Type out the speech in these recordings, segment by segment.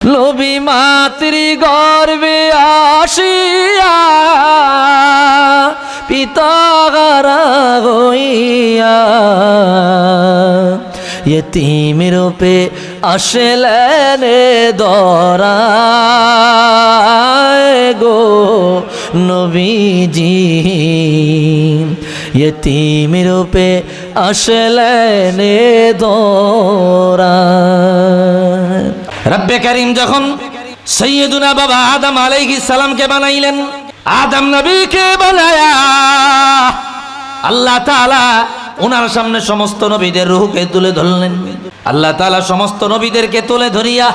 নবী মাতৃ গর্ভে আসিয়া পিতা হারা হইয়া यतीम रूपे আসলেন দরায় গো নবীজি यतीम रूपे আসলেন দরায়। রব্বে করিম যখন সৈয়দুনা বাবা আদম আলাইহিস সালামকে বানাইলেন, আদম নবীকে বানায়া আল্লাহ তাআলা ওনার সামনে সমস্ত নবীদের রূহকে তুলে ধরলেন। আল্লাহ তাআলা সমস্ত নবীদেরকে তুলে ধরিয়া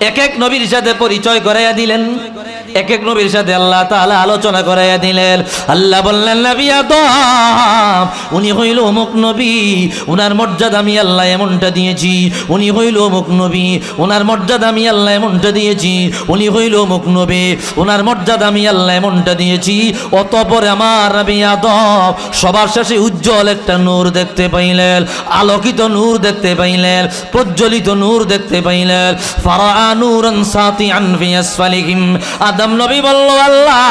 এক এক নবীর সাথে পরিচয় করাইয়া দিলেন, এক এক নবীর সাথে আল্লাহ তাআলা আলোচনা করাইয়া দিলেন। আল্লাহ বললেন নবী আদম উনি হইল অমুক নবী, ওনার মর্যাদা আমি আল্লাহ এমনটা দিয়েছি। উনি হইল অমুক নবী, ওনার মর্যাদা আমি আল্লাহ এমনটা দিয়েছি। উনি হইল অমুক নবী, ওনার মর্যাদা আমি আল্লাহ এমনটা দিয়েছি। অতঃপর আমার নবী আদম সবার শেষে উজ্জ্বল একটা নূর দেখতে পাইলেন, আলোকিত নূর দেখতে পাইলেন, প্রজ্বলিত নূর দেখতে পাইলেন। ফারাআ নূরান সাতিআন ফি আসফালিহিম। আদম নবী বলল আল্লাহ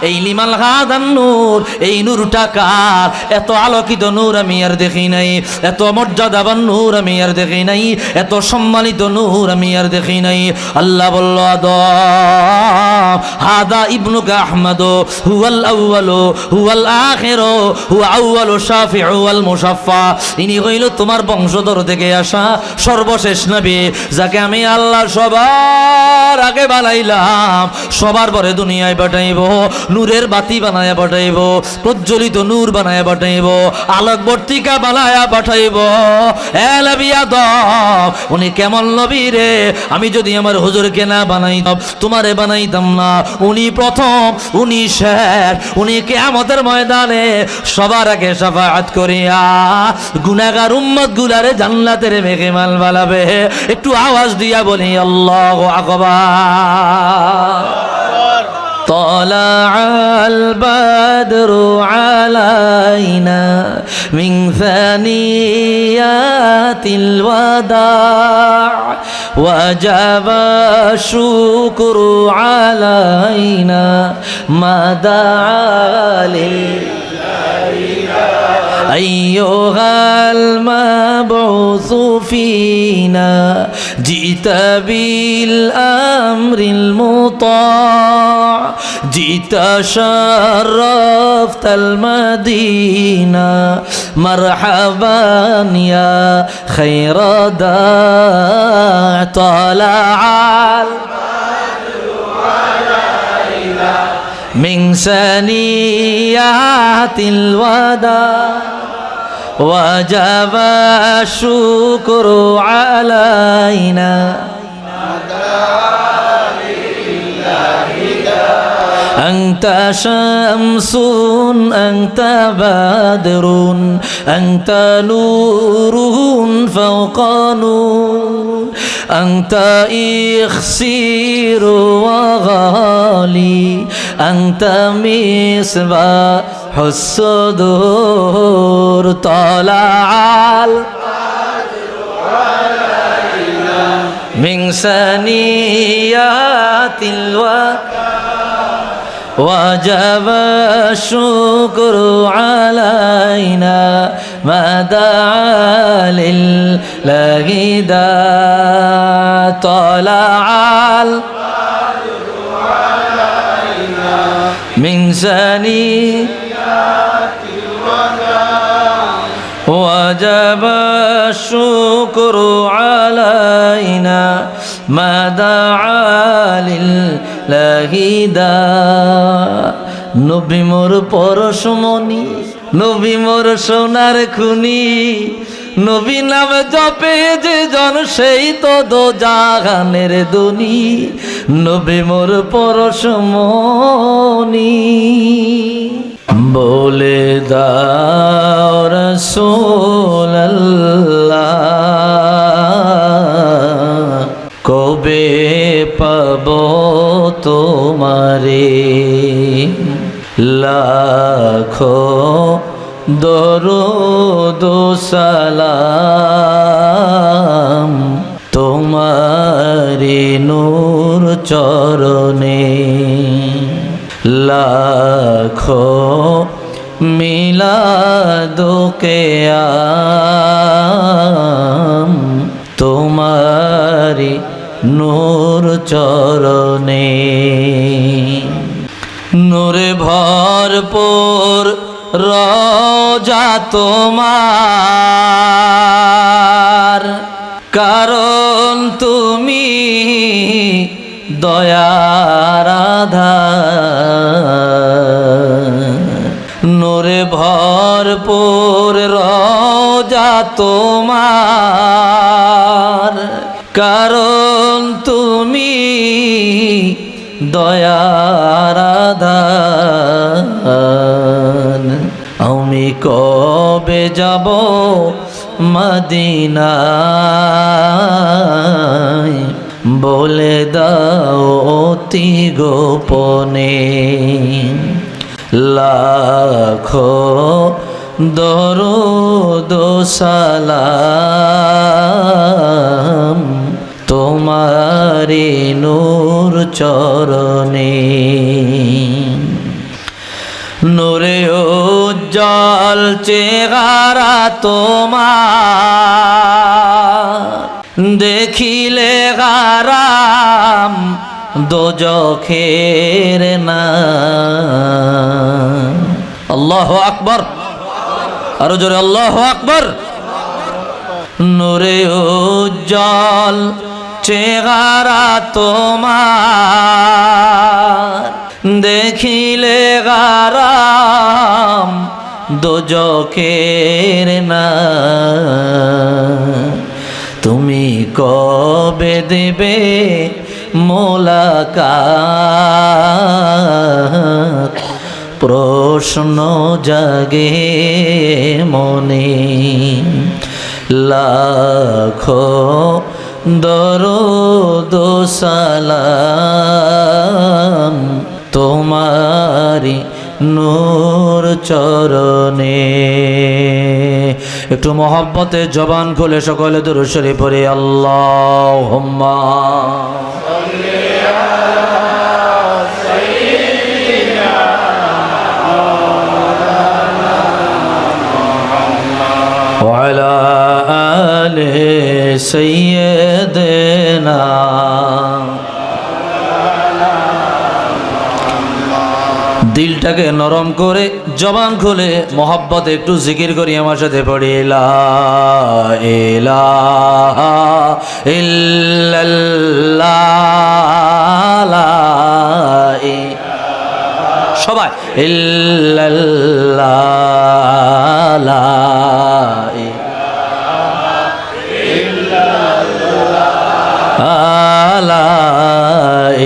এই লিমাল হাদান নূর, এই নূরটা কার? এত আলোকিত নূর আমি আর দেখি নাই, এত মর্যাদাবান নূর আমি আর দেখি নাই, এত সম্মানিত নূর আমি আর দেখি নাই। আল্লাহ বলল আদম হাদা ইবনুকা আহমদ হুয়াল আউয়ালু হুয়াল আখিরু হুয়া আউয়ালু শাফিউ ওয়াল মুশাফফা। ইনি হইল তোমার বংশধর থেকে আসা সর্বশেষ নবী, যাকে আমি আল্লাহ সবার আগে বানাইলাম, সবার পরে দুনিয়ায় পাঠাইব, নূরের বাতি বানায়া পাঠাইব, প্রজ্বলিত নূর বানায়া পাঠাইব, আলোকবর্তিকা বানায়া পাঠাইব। এ নবী আদম উনি কেমন নবী রে? আমি যদি আমার হুজুরকে না বানাইতাম, তোমারে বানাইতাম না। উনি প্রথম, উনি শেষ, উনি কিয়ামতের ময়দানে সবার আগে শাফাআত করিয়া গুনাহগার উম্মত গুলারে জান্নাতের মেহমান বানাবে। একটু আওয়াজ দিয়া বলি আল্লাহু আকবার। طلع البدر علينا من ثنيات الوداع وجب الشكر علينا ما دعا أيها المبعوث فينا جئت بالأمر المطاع جئت شرفت المدينة مرحبا يا خير داع طلع من ثنيات الوداع وجب الشكر علينا أنت شمس أنت بدر أنت نور فوق نور أنت إخسير وغالي أنت مصباح الصدور طلع من ثنيات وجب الشكر علينا ما دعا لله داع طلع من ثنيات وجب الشكر علينا ما دعا لله داع নবী মোর পরশমণি, নবী মোর সোনার খুনি, নবী নাম জপে যে জন সেই তো দোজাহানের দুনি। নবী মোর পরশমণি বলে দাও রাসূলুল্লাহ কবে পাব তোমারে? লাখো দরুদ সালাম তোমারি নূর চরণে লাখো মিলাদোকে আম তোমারি নূর চরণে নূরে ভরপুর রোজা তোমার কারণ তুমি দয়ার আধার নূরে ভরপুর রোজা তোমার কারণ তুমি দয়ার আধার আমি কবে যাব মদিনায় বলে দাও অতি গোপনে লাখো দরুদ সালাম তোমারি নূর চরণে নূরে উজ্জ্বল চেহারা তোমার দেখিলে গারাম দোজখের না আল্লাহু আকবার আরো জোরে আল্লাহু আকবার নূরে উজ্জ্বল চেহারা তোমার দেখিলে গারাম দোজখের না তুমি কবে দেবে মোলাকাত প্রশ্ন জাগে মনে লাখো দরুদ সালাম তোমারি নূর চরণে একটু মহব্বতে জবান খুলে সকলে দুরূদ শরীফ পড়ে আল্লাহুম্মা সাল্লি আলা সাইয়্যিদিনা মাওলানা মুহাম্মদ ওয়া আলা আলি সাইয়্যিদিনা দিলটাকে নরম করে জবান খুলে মোহাব্বত একটু জিকির করি আমার সাথে পড়ি লা ইলাহা ইল্লাল্লাহ সবাই ইল্লাল্লাহ লা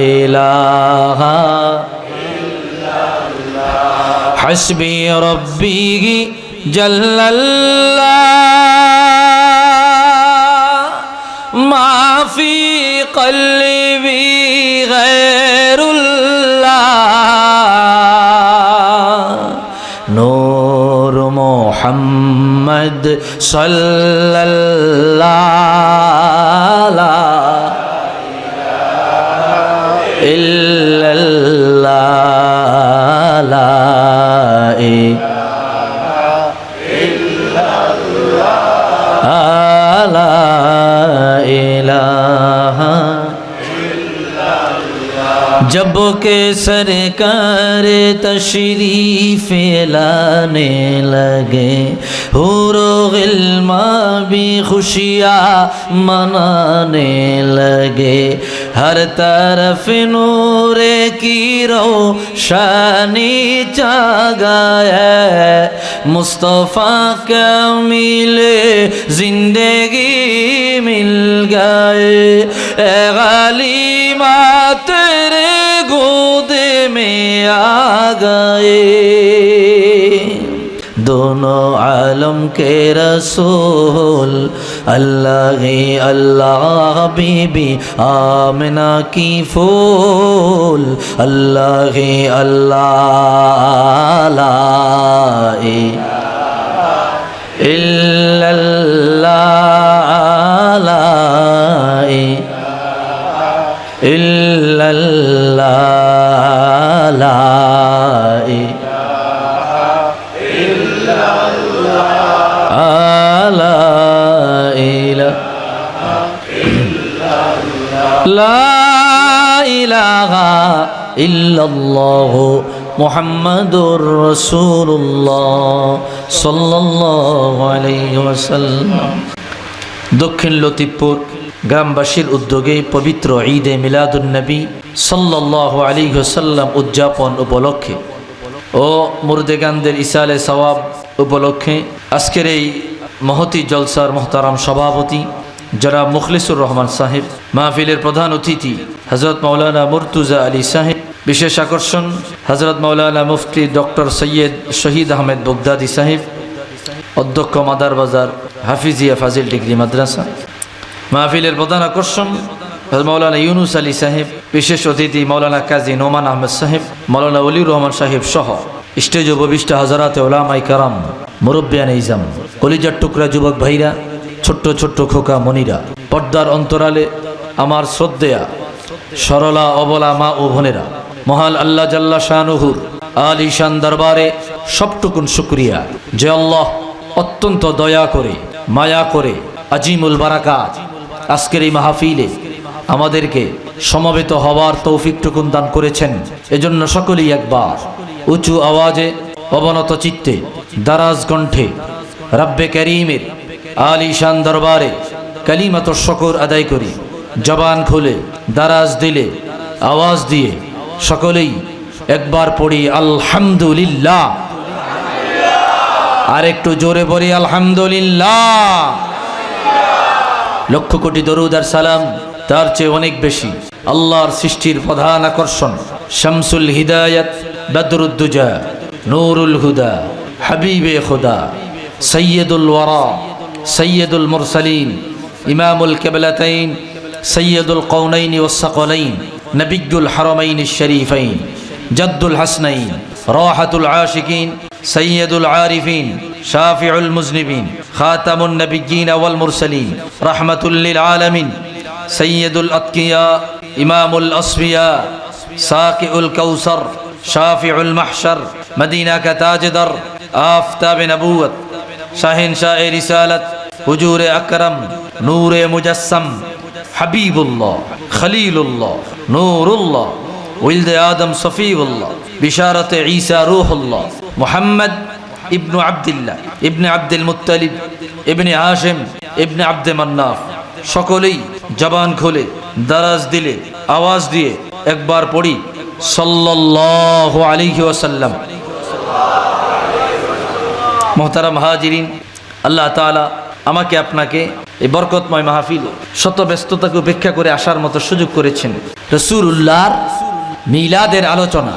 ইলাহা حسبي ربي جل الله ما في قلبي غير الله نور محمد صلى الله لا إله إلا الله لا जब के सरकार तशरीफ लाने लगे हुरो गिल्मा भी खुशियाँ मनाने लगे हर तरफ नूरे की रोशनी छा गया मुस्तफ़ा का मिले जिंदगी मिल गए ए गालिमा तेरे गोद में आ गए दोनों आलम के रसूल अल्लाह ही अल्लाह बीबी आमिना की फूल अल्लाह ही अल्लाह ला इल्लल्लाह ला ইল্লাল্লাহ লা ইলাহা ইল্লাল্লাহ লা ইলাহা ইল্লাল্লাহ লা ইলাহা ইল্লাল্লাহ মুহাম্মাদুর রাসূলুল্লাহ সাল্লাল্লাহু আলাইহি ওয়াসাল্লাম। দক্ষিণ লতিফপুর গ্রামবাসীর উদ্যোগে পবিত্র ঈদে মিলাদুন নবী সাল্লাল্লাহু আলাইহি ওয়াসাল্লাম উদযাপন উপলক্ষে ও মুর্দেগানদের ইসালে সওয়াব উপলক্ষে আজকের এই মহতি জলসার মোহতারাম সভাপতি জনাব মুখলিসুর রহমান সাহেব, মাহফিলের প্রধান অতিথি হযরত মাওলানা মুর্তুজা আলী সাহেব, বিশেষ আকর্ষণ হযরত মাওলানা মুফতি ডক্টর সৈয়দ শহীদ আহমেদ বগদাদি সাহেব, অধ্যক্ষ মাদার বাজার হাফিজিয়া ফাজিল ডিগ্রি মাদ্রাসা। মাহফিলের প্রধান আকর্ষণ মাওলানা ইউনুস আলী সাহেব, বিশেষ অতিথি মাওলানা কাজী নোমান আহমেদ সাহেব, মাওলানা অলিউর রহমান সাহেব সহ স্টেজ উপবিষ্ট হাজারাতে ওলামায়ে কেরাম, মুরব্বিয়ানে ইজাম, কলিজার টুকরা যুবক ভাইরা, ছোট্ট ছোট্ট খোকা মনিরা, পর্দার অন্তরালে আমার শ্রদ্ধেয়া সরলা অবলা মা ও বোনেরা, মহান আল্লাহ জাল্লা শানুহুর আলিশান দরবারে সবটুকুন শুকরিয়া যে আল্লাহ অত্যন্ত দয়া করে মায়া করে আজিমুল বারাকাত আজকের এই মাহফিলে আমাদেরকে সমবেত হওয়ার তৌফিকটুকুন দান করেছেন। এজন্য সকলেই একবার উঁচু আওয়াজে অবনত চিত্তে দারাজ কণ্ঠে রব্বে করিমের আলিশান দরবারে কালিমাত শুকর আদায় করি, জবান খুলে দারাজ দিলে আওয়াজ দিয়ে সকলেই একবার পড়ি আলহামদুলিল্লাহ, আর একটু জোরে পড়ি আলহামদুলিল্লাহ। লক্ষ কোটি দরুদ আর সালাম তার চেয়ে অনেক বেশি আল্লাহর সৃষ্টির প্রধান আকর্ষণ শামসুল হিদায়াত বদরুদ্দুজা নূরুল হুদা হাবিবে খুদা সৈয়দুল ওয়ারা সৈয়দুল মুরসালিন ইমামুল কিবলাতাইন সৈয়দুল কওনাইন ওয়াস সাকলাইন নবিয়ুল হারামাইন শরীফাইন জাদ্দুল হাসনাইন রাহাতুল আশিকিন সৈয়দুল আরিফিন শাফিউল মুজনিবিন খাতামুন নবিয়্যিন ওয়াল মুরসালিন রাহমাতুল লিল আলামিন সৈয়দুল আতকিয়া ইমামুল আসফিয়া সাকিউল কাউসার শাফিউল মাহশর মদিনা কা তাজদার আফতাব নবুয়ত শাহিনশাহ রিসালাত হুজুর আকরম নূরে মুজাসসাম হাবিবুল্লাহ খলিলুল্লাহ নূরুল্লাহ ওয়ালিদ আদম সফিউল্লাহ বিশারতে ঈসা রূহুল্লাহ মুহাম্মদ ইবনু আব্দুল্লাহ ইবনে আব্দুল মুত্তালিব ইবনে হাশিম ইবনে আব্দে মান্নাফ। সকলেই জবান খুলে দারাজ দিলে আওয়াজ দিয়ে একবার পড়ি সাল্লাল্লাহু আলাইহি ওয়াসাল্লাম। মোহতারাম হাজিরিন, আল্লাহ তাআলা আমাকে আপনাকে এই বরকতময় মাহফিল শত ব্যস্ততাকে উপেক্ষা করে আসার মতো সুযোগ করেছেন। রাসূলুল্লাহর মিলাদের আলোচনা,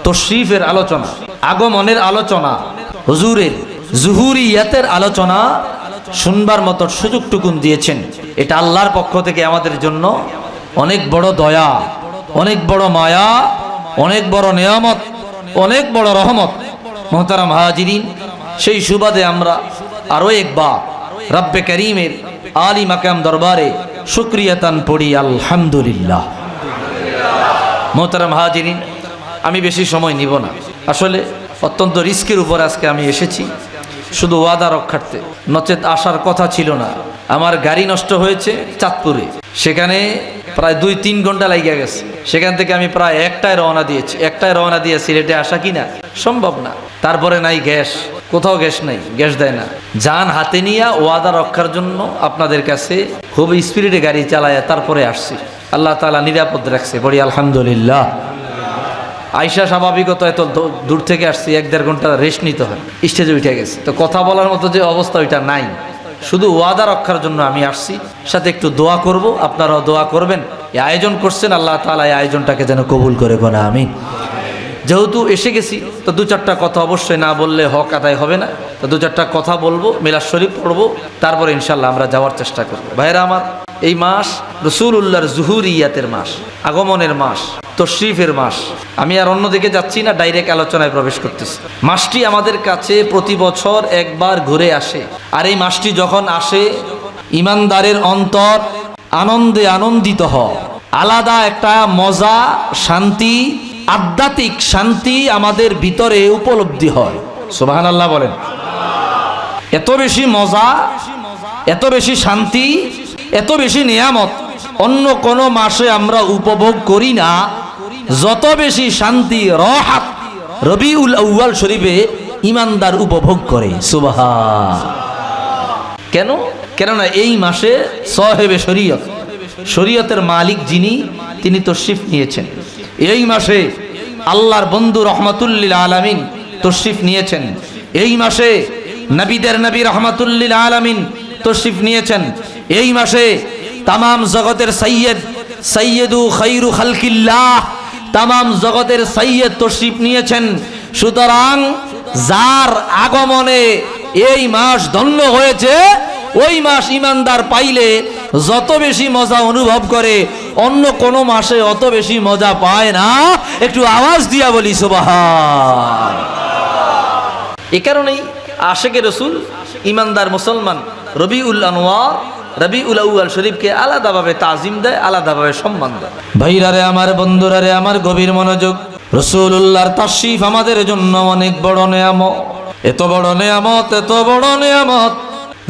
তশরিফের আলোচনা, আগমনের আলোচনা, হুজুরের জুহুরিয়াতের আলোচনা শুনবার মতো সুযোগটুকুন দিয়েছেন। এটা আল্লাহর পক্ষ থেকে আমাদের জন্য অনেক বড় দয়া, অনেক বড় মায়া, অনেক বড় নিয়ামত, অনেক বড় রহমত। মোহতারাম হাজিরিন, সেই সুবাদে আমরা আরো একবার রব্বে করিমের আলী মাকাম দরবারে শুকরিয়াতান পড়ি আলহামদুলিল্লাহ। মোহতারাম হাজিরিন, আমি বেশি সময় নিব না। আসলে অত্যন্ত রিস্কের উপর আজকে আমি এসেছি, শুধু ওয়াদা রক্ষার্থে, নচেত আসার কথা ছিল না। আমার গাড়ি নষ্ট হয়েছে চাঁদপুরে, সেখানে প্রায় 2-3 ঘন্টা লাগিয়ে গেছে। সেখান থেকে আমি প্রায় একটায় রওনা দিয়ে সিলেটে আসা কিনা সম্ভব না। তারপরে নাই গ্যাস, কোথাও গ্যাস নাই, গ্যাস দেয় না। যান হাতে নিয়ে ওয়াদা রক্ষার জন্য আপনাদের কাছে খুব স্পিরিটে গাড়ি চালায় তারপরে আসছি। আল্লাহ তাআলা নিরাপদ রাখছে, বলি আলহামদুলিল্লাহ। আয়সা স্বাভাবিকত এত দূর থেকে আসছি, 1-1.5 ঘন্টা রেস্ট নিতে হয়, স্টেজে উঠে গেছে। তো কথা বলার মতো যে অবস্থা ওইটা নাই, শুধু ওয়াদা রক্ষার জন্য আমি আসছি। সাথে একটু দোয়া করব, আপনারাও দোয়া করবেন। এই আয়োজন করছেন, আল্লাহ তাআলা এই আয়োজনটাকে যেন কবুল করে কোন আমিন। যেহেতু এসে গেছি, তো 2-4টা কথা অবশ্যই না বললে হক আদায় হবে না। তো 2-4টা কথা বলবো, মিলাদ শরীফ পড়বো, তারপরে ইনশাল্লাহ আমরা যাওয়ার চেষ্টা করবো। ভাইরা আমার, এই মাস রাসূলুল্লাহর জুহুরিয়াতের মাস, আগমনের মাস, তশরিফের মাস। আমি আর অন্যদিকে যাচ্ছি না, ডাইরেক্ট আলোচনায় প্রবেশ করতেছি। মাসটি আমাদের কাছে প্রতি বছর একবার ঘুরে আসে, আর এই মাসটি যখন আসে ইমানদারের অন্তর আনন্দে আনন্দিত হয়। আলাদা একটা মজা, শান্তি, আধ্যাত্মিক শান্তি আমাদের ভিতরে উপলব্ধি হয়। সুবহানাল্লাহ বলেন। এত বেশি মজা, এত বেশি শান্তি, এত বেশি নিয়ামত অন্য কোন মাসে আমরা উপভোগ করি না যত বেশি শান্তি রাহাত রবিউল আউয়াল শরীফে ইমানদার উপভোগ করে। সুবহান। কেন? কেননা এই মাসে সাহেবে শরীয়ত, শরীয়তের মালিক যিনি, তিনি তশরিফ নিয়েছেন। এই মাসে আল্লাহর বন্ধু রহমাতুল্লিল আলামিন তশরিফ নিয়েছেন। এই মাসে নবীদের নবী রহমাতুল্লিল আলামিন তশরিফ নিয়েছেন। এই মাসে তামাম জগতের সৈয়দ, সৈয়দু খায়রু খালকিল্লাহ, তামাম জগতের সৈয়দ তশরিফ নিয়েছেন। সুতরাং যার আগমনে এই মাস ধন্য হয়েছে, ওই মাস ইমানদার পাইলে যত বেশি মজা অনুভব করে অন্য কোন মাসে অত বেশি মজা পায় না। একটু আওয়াজ দিয়া বলি সুবহান। এ কারণেই আশিকে রসুল, ইমানদার মুসলমান রবিউল আনওয়ার, রবিউল আউয়াল শরীফকে আলাদাভাবে তাজিম দেয়, আলাদাভাবে সম্মান দেয়। ভাইরারে আমার, বন্ধুরারে আমার, গভীর মনোযোগ। রাসূলুল্লাহর তাশরীফ আমাদের জন্য অনেক বড় নেয়ামত, এত বড় নেয়ামত, এত বড় নেয়ামত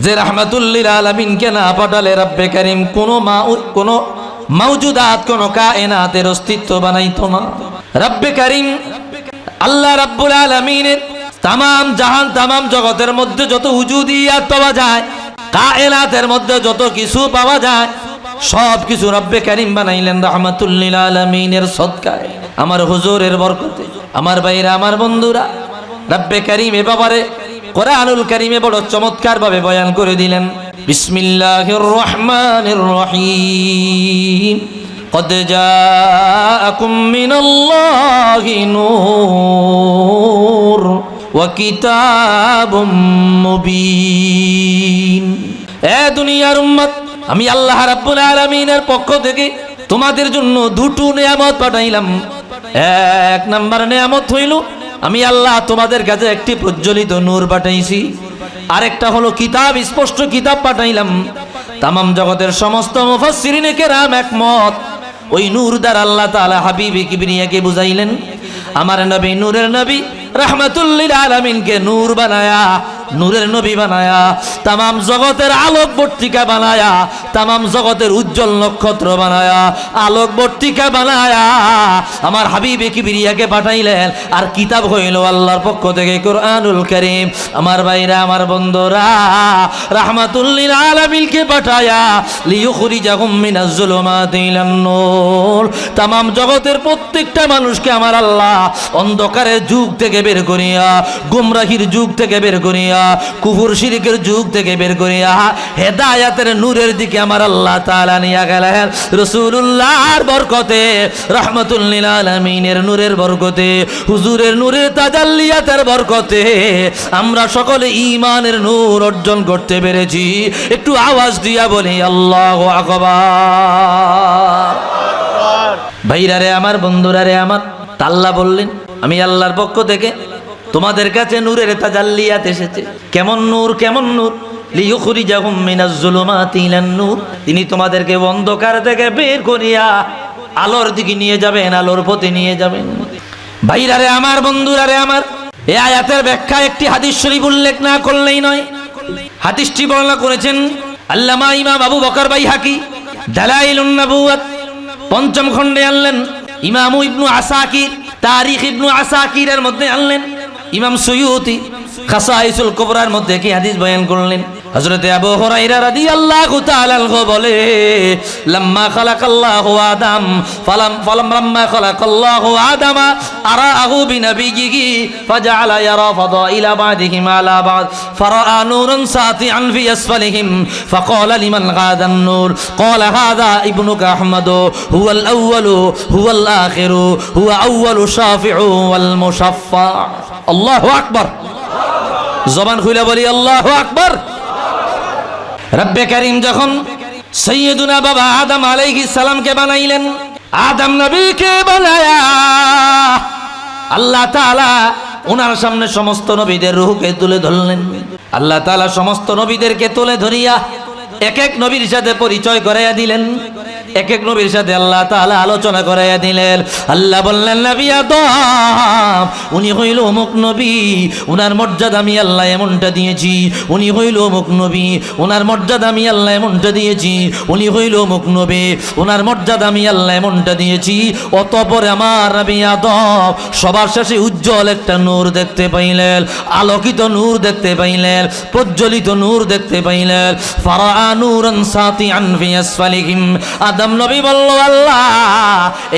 যে রাহমাতুল্লিল আলামিনকে না পাঠালে রব্বে কারীম কোন মাওজুদাত, কোন কায়নাতের অস্তিত্ব বানাইতো না। রব্বে কারীম আল্লাহ রাব্বুল আলামিনের তামাম জাহান, তামাম জগতের মধ্যে যত উজুদিয়াত পাওয়া যায়, কায়নাতের মধ্যে যত কিছু পাওয়া যায়, সব কিছু রব্বে কারীম বানাইলেন রাহমাতুল্লিল আলামিনের সদকায়, আমার হুজুরের বরকতে। আমার ভাইরা, আমার বন্ধুরা, রব্বে কারীম এ ব্যাপারে কোরআনুল কারীমে বড় চমৎকার ভাবে বয়ান করে দিলেন। বিসমিল্লাহির রহমানির রহিম। قد جاءكم من الله نور وكتاب مبين। এ দুনিয়ার উম্মত, আমি আল্লাহ রাব্বুল আলামিনের পক্ষ থেকে তোমাদের জন্য দুটো নিয়ামত পাঠাইলাম। এক নাম্বার নিয়ামত হইল আমি আল্লাহ তোমাদের কাছে একটি প্রজ্বলিত নূর পাঠাইছি। আরেকটা হলো কিতাব, স্পষ্ট কিতাব পাঠাইলাম। তামাম জগতের সমস্ত মুফাসসিরিনে কেরাম একমত, ওই নূর দ্বারা আল্লাহ তাআলা হাবিবে কিবরিয়াকে বুঝাইলেন। আমার নবী, নূরের নবী রাহমাতুল্লিল আলামিনকে নূর বানায়া, নূরের নবী বানায়া, তামাম জগতের আলোক বর্তিকা বানায়া, তামাম জগতের উজ্জ্বল নক্ষত্র বানায়া, আলোক বর্তিকা বানায়া আমার হাবিবে কিবরিয়াকে পাঠাইলেন। আর কিতাব হইল আল্লাহর পক্ষ থেকে কোরআনুল কারীম। আমার ভাইরা, আমার বন্ধুরা, রাহমাতুল্লিল আলামিনকে পাঠায়া লিয়ুখরিজাহুম মিনাজ যুলুমাতি ইলান নূর, তামাম জগতের প্রত্যেকটা মানুষকে আমার আল্লাহ অন্ধকারের যুগ থেকে বের করিয়া, গুমরাহির যুগ থেকে বের করিয়া, কুফর শিরকের যুগ থেকে বের করিয়া হেদায়েতের নূরের দিকে আমার আল্লাহ তাআলা নিয়ে গেলেন। রাসূলুল্লাহর বরকতে, রাহমাতুল্লিল আলামিনের নূরের বরকতে, হুজুরের নূরের তাজাল্লিয়াতের বরকতে আমরা সকলে ঈমানের নূর অর্জন করতে পেরেছি। একটু আওয়াজ দিয়া বলি আল্লাহু আকবার। ভাইরারে আমার, বন্ধুরারে আমার, আল্লাহ বললেন আমি আল্লাহর পক্ষ থেকে তোমাদের কাছে নূরের তাজাল্লিয়াত এসেছে। কেমন নূর, কেমন নূর? লিয়ুখরিজাহুম মিনাজ যুলুমাতি ইলান নূর, তিনি তোমাদেরকে অন্ধকার থেকে বের করিয়া আলোর দিকে নিয়ে যাবেন, আলোর পথে নিয়ে যাবেন। ভাইরারে আমার, বন্ধুরারে আমার, এই আয়াতের ব্যাখ্যা একটি হাদিস শরীফ উল্লেখ না করলেই নয়। হাদিসটি বর্ণনা করেছেন আল্লামা ইমাম আবু বকর বাইহাকি, দালাইলুন নবুওয়াত পঞ্চম খণ্ডে আনলেন। ইমাম ইবনু আসাকির, তারিখ ইবনু আসাকিরের মধ্যে আনলেন। ইমাম সুয়ুতি খাসাইসুল কুবরার মধ্যে কি হাদিস বয়ান করলেন। হযরতে আবু হুরায়রা রাদিয়াল্লাহু তাআলা আনহু বলে, লাম্মা খালাকাল্লাহু আদম লাম্মা খালাকাল্লাহু আদামা আরাহু বিনবিয়িহি ফাজআলা ইয়ারা ফাদাইলা বা'দিহিম আলা বা'দ ফারাআ নূরান সাতিআন ফি আসফালিহিম ফাকালা লিমান গাদান নূর ক্বালা হাযা ইবনুকা আহমদ হুয়াল আউয়ালু হুয়াল আখিরু হুয়া আউয়ালু শাফিউ ওয়াল মুশাফফা। আল্লাহু আকবার। জবান খুলে বলি আল্লাহু আকবার। রব্বে কারীম যখন সৈয়দুনা বাবা আদম আলাইহিস সালামকে বানাইলেন, আদম নবীকে বানায়া আল্লাহ তাআলা ওনার সামনে সমস্ত নবীদের রূহকে তুলে ধরলেন। আল্লাহ তাআলা সমস্ত নবীদেরকে তুলে ধরিয়া এক এক নবীর সাথে পরিচয় করাইয়া দিলেন। এক এক নবীর সাথে আল্লাহ তাআলা আলোচনা করাইয়া দিলেন। আল্লাহ বললেন নবী আদম উনি হইল অমুক নবী, উনার মর্যাদা আমি আল্লাহ এমনটা দিয়েছি। উনি হইল অমুক নবী, উনার মর্যাদা আমি আল্লাহ এমনটা দিয়েছি। উনি হইল অমুক নবী, উনার মর্যাদা আমি আল্লাহ এমনটা দিয়েছি। অতঃপর আমার নবী আদম সবার শেষে উজ্জ্বল একটা নূর দেখতে পাইলেন, আলোকিত নূর দেখতে পাইলেন, প্রজ্বলিত নূর দেখতে পাইলেন। ফারাআ নূরান সাতিআন ফি আসফালিহিম। আদম নবী বলল আল্লাহ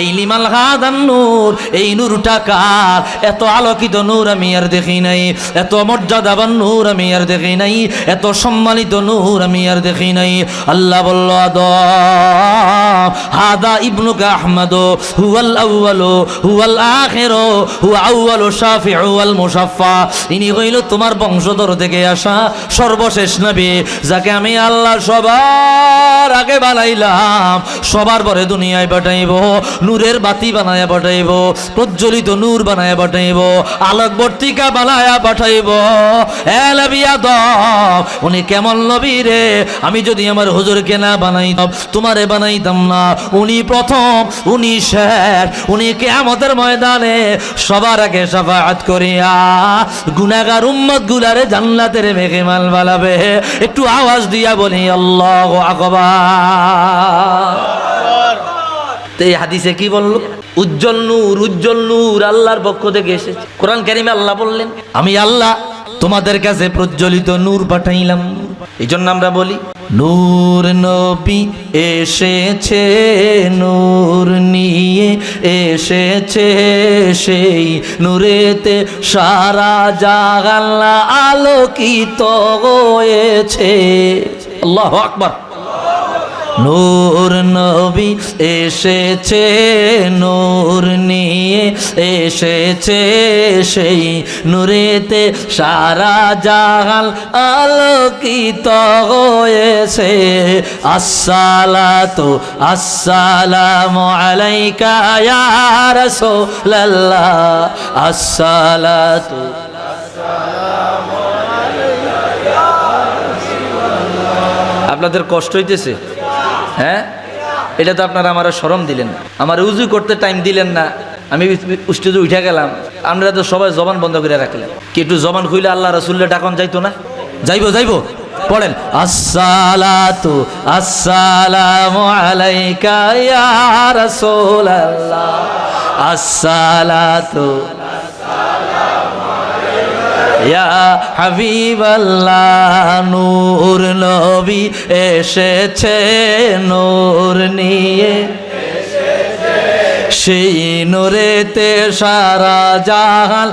এই লিমাল হাদান নূর, এই নূরটা কার? এত আলোকিত নূর আমি আর দেখি নাই, এত মর্যাদাবান নূর আমি আর দেখি নাই, এত সম্মানিত নূর আমি আর দেখি নাই। আল্লাহ বলল আদম হাদা ইবনুকা আহমদ হুয়াল আউয়ালু হুয়াল আখিরু হুয়া আউয়ালু শাফিউ ওয়াল মুশাফফা। ইনি হইল তোমার বংশধর থেকে আসা সর্বশেষ নবী, যাকে আমি আল্লাহ সবার আগে বানাইলাম, সবার পরে দুনিয়ায় পাঠাইব, নূরের বাতি বানায়া পাঠাইব, প্রজ্বলিত নূর বানায়া পাঠাইব, আলোকবর্তিকা বানায়া পাঠাইব। এ নবী আদম উনি কেমন নবী রে? আমি যদি আমার হুজুরকে না বানাইতাম, তোমারে বানাইতাম না। উনি প্রথম, উনি শেষ, উনি কিয়ামতের ময়দানে সবার আগে শাফাআত করিয়া গুনাহগার উম্মত গুলারে জান্নাতের মেহমান বানাবে। একটু আওয়াজ দিয়া বলি আল্লাহু আকবার। এই হাদিসে কি বললো? উজ্জ্বল নূর, উজ্জ্বল নূর আল্লাহর পক্ষ থেকে এসেছে। কোরআন কারিমে আল্লাহ বললেন আমি আল্লাহ তোমাদের কাছে প্রজ্বলিত নূর পাঠাইলাম। এই জন্য আমরা বলি নূর নবী এসেছে, নূর নিয়ে এসেছে, সেই নূরেতে সারা জাহান আলোকিত হয়েছে। আল্লাহু আকবার। নূর নবী এসেছে, নূর নিয়ে এসেছে, সেই নূরেতে সারা জাহান আলোকিত হয়েছে। আসসালাতু আসসালামু আলাইকা ইয়া রাসূলুল্লাহ, আসসালাতু আসসালামু আলাইকা ইয়া রাসূলুল্লাহ। আপনাদের কষ্ট হইতেছে? হ্যাঁ, এটা তো আপনারা আমার শরম দিলেন, আমার উজু করতে টাইম দিলেন না, আমি উষ্টিতে উঠে গেলাম। আমরা তো সবাই জবান বন্ধ করে রাখলেন। কি একটু জবান খুইলে আল্লাহ রাসূলের ডাকন যাইতো না? যাইবো যাইবো। পড়েন আসসালাতু আসসালামু আলাইকা ইয়া রাসূলুল্লাহ, আসসালাতু ইয়া হাবিবাল্লাহ। নূর নবী এসেছে, নূর নিয়ে সেই নূরেতে সারা জাহান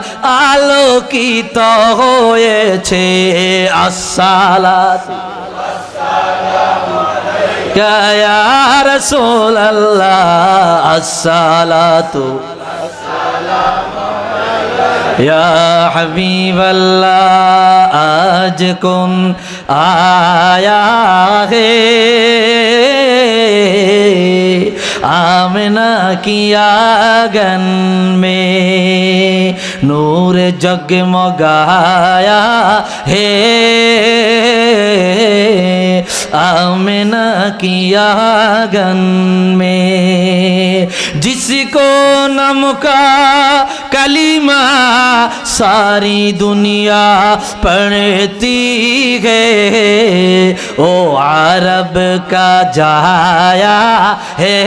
আলোকিত হয়েছে। আসসালাতু আসসালামু আলাইকা ইয়া রাসূলুল্লাহ, আসসালাতু या हबीब अल्लाह आज कौन आया है, आमना की आंगन में नूर जगमगाया है, आमना की आंगन में जिसको नम का कलीमा सारी दुनिया पढ़ती है, ओ अरब का जाया है,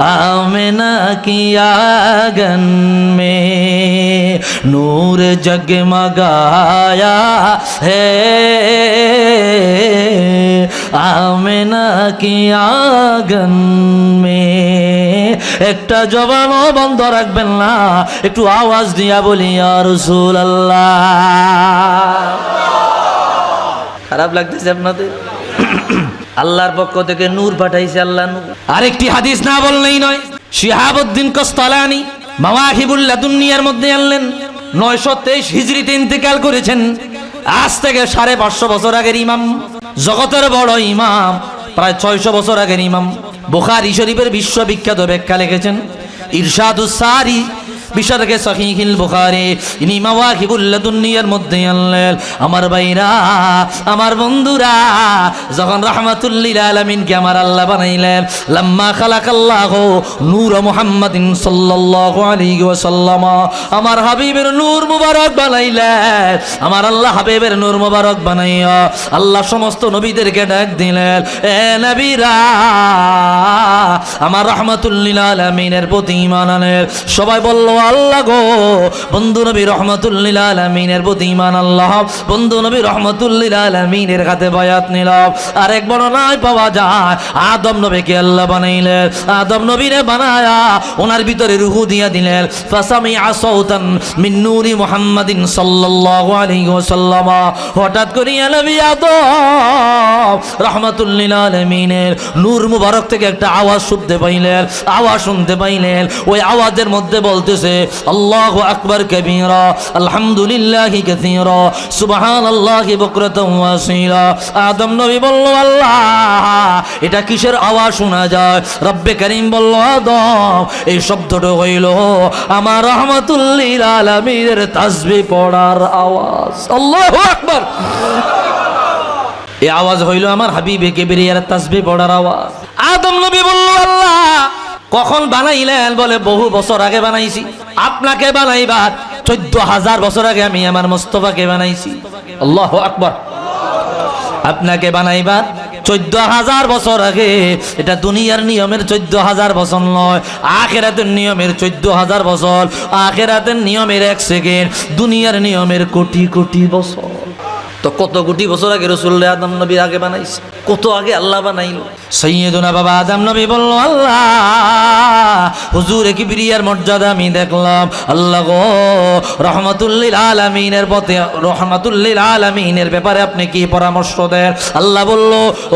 आमना की आंगन में नूर जगमगाया है, आमना की आंगन में। একটা জবানও বন্ধ রাখবেন না, একটু আওয়াজ দিয়া বলি ইয়া রাসূলুল্লাহ। খারাপ লাগতেছে আপনাদের? আল্লাহর পক্ষ থেকে নূর পাঠাইছে আল্লাহ। আরেকটি হাদিস না বললেই নয়, শিহাবউদ্দিন কস্তালানি মাওয়াহিবুল লাদুনিয়ার মধ্যে আনলেন। 923 হিজরিতে ইন্তেকাল করেছেন। আজ থেকে 550 বছর আগের ইমাম, জগতের বড় ইমাম, প্রায় 600 বছর আগের ইমাম। বুখারী শরীফের বিশ্ববিখ্যাত ব্যাখ্যা লিখেছেন ইরশাদুস সারি বিশারকে সহিহুল বুখারী ইনি মাওয়াহিবুল লাদুনিয়ার মধ্যে আনলেন। আমার ভাইরা, আমার বন্ধুরা, যখন রাহমাতুল লিল আলামিনকে আমার আল্লাহ বানাইলেন, লাম্মা খালাকাল্লাহু নূর মুহাম্মাদিন সাল্লাল্লাহু আলাইহি ওয়াসাল্লাম, আমার হাবিবের নূর মুবারক বানাইলেন। আমার আল্লাহ হাবিবের নূর মুবারক বানাইয়া আল্লাহ সমস্ত নবীদেরকে ডাক দিলেন, এ নবীরা, আমার রাহমাতুল লিল আলামিনের প্রতি ঈমান আনেন। সবাই বলল আল্লাহ গো। বন্ধু নবী রাহমাতুল লিল আলামিনের প্রতি ঈমান আল্লাহ, বন্ধু নবী রাহমাতুল লিল আলামিনের হাতে বায়াত নিলাম। আরেক বর্ণনায় পাওয়া যায় আদম নবীকে আল্লাহ বানাইলেন, আদম নবীরে বানায়া ওনার ভিতরে রূহ দিয়া দিলেন। ফাসামিআ সাউতান মিন নূরি মুহাম্মাদিন সাল্লাল্লাহু আলাইহি ওয়াসাল্লাম। হঠাৎ করে নবী আদম রাহমাতুল লিল আলামিনের নূর মুবারক থেকে একটা আওয়াজ শুনতে পাইলেন, আওয়াজ শুনতে পাইলেন। ওই আওয়াজের মধ্যে বলতেছে আল্লাহু আকবার কাবীরা, আলহামদুলিল্লাহি কাসীরা, সুবহানাল্লাহি বুকরাতান ওয়া আসীলা। আদম নবী বলল, আল্লাহ, এটা কিসের আওয়াজ শোনা যায়? রব্বে কারীম বলল, আদম, এই শব্দটা হইল আমার রাহমাতুল লিল আলামিনের তাসবিহ পড়ার আওয়াজ। আল্লাহু আকবার। এই আওয়াজ হইল আমার হাবিবে কিবরিয়ার তাসবিহ পড়ার আওয়াজ। আদম নবী বলল, আল্লাহ, কখন বানাইলেন? বলে বহু বছর আগে বানাইছি। আপনাকে বানাইবার 14,000 বছর আগে আমি আমার মুস্তাফাকে বানাইছি। আল্লাহু আকবার। আপনাকে বানাইবার 14,000 বছর আগে। এটা দুনিয়ার নিয়মের 14,000 বছর নয়, আখিরাতের নিয়মের 14,000 বছর। আখিরাতের নিয়মের 1 সেকেন্ড, দুনিয়ার নিয়মের কোটি কোটি বছর। তো কত কোটি বছর আগে রাসূলুল্লাহ আদম নবী আগে বানাইছে, কত আগে আল্লাহ বানাইলো। সাইয়্যিদুনা বাবা আদম নবী বলল, আল্লাহ, হুজুরে কিবরিয়ার মর্যাদা আমি দেখলাম। আল্লাহ গো, রাহমাতুল লিল আলামিনের পথে, রাহমাতুল লিল আলামিনের ব্যাপারে আপনি কি পরামর্শ দেন? আল্লাহ বলল,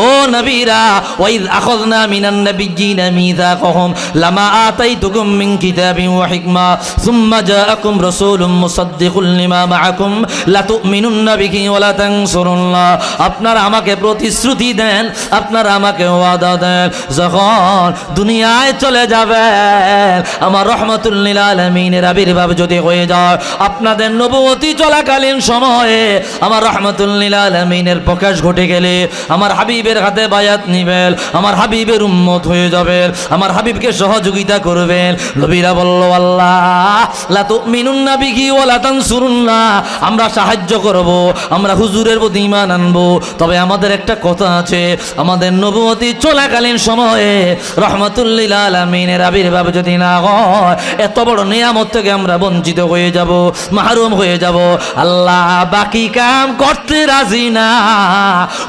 ও নবীরা, ওয়াইদ আখাযনা মিনান নাবিয়্যিনা মিযাকাহুম লামা আতাইতুকুম মিন কিতাবিন ওয়া হিকমা সুম্মা জাআকুম রাসূলুম মুসাদ্দিকুল লিমা মাআকুম লা তু'মিনুন্না বিহি ওয়া লা তানসুরুল্লাহ। আপনারা আমাকে প্রতিশ্রুতি দেন, আপনারা আমাকে ওয়াদা দেন, যখন দুনিয়ায় চলে যাবেন, আমার রাহমাতুল লিল আলামিনের আবির্ভাব যদি হয়ে যায়, আপনাদের নবুয়তি চলাকালীন সময়ে আমার রাহমাতুল লিল আলামিনের প্রকাশ ঘটে গেলে আমার হাবিবের হাতে বায়াত নিবেন, আমার হাবিবের উম্মত হয়ে যাবেন, আমার হাবিবকে সহযোগিতা করবেন। নবীরা বলল, আল্লাহ, লা তু'মিনুন্না বিহি ওয়া লা তানসুরুল্লাহ, আমরা সাহায্য করব, আমরা হুজুরের প্রতি ঈমান আনবো, তবে আমাদের একটা কথা আছে, আমাদের নবুয়তি চলাকালীন সময়ে রাহমাতুল লিল আলামিনের আবির্ভাব যদি না হয়, এত বড় নিয়ামত থেকে আমরা বঞ্চিত হয়ে যাব, মাহরুম হয়ে যাব। আল্লাহ বাকি কাম করতে রাজি না।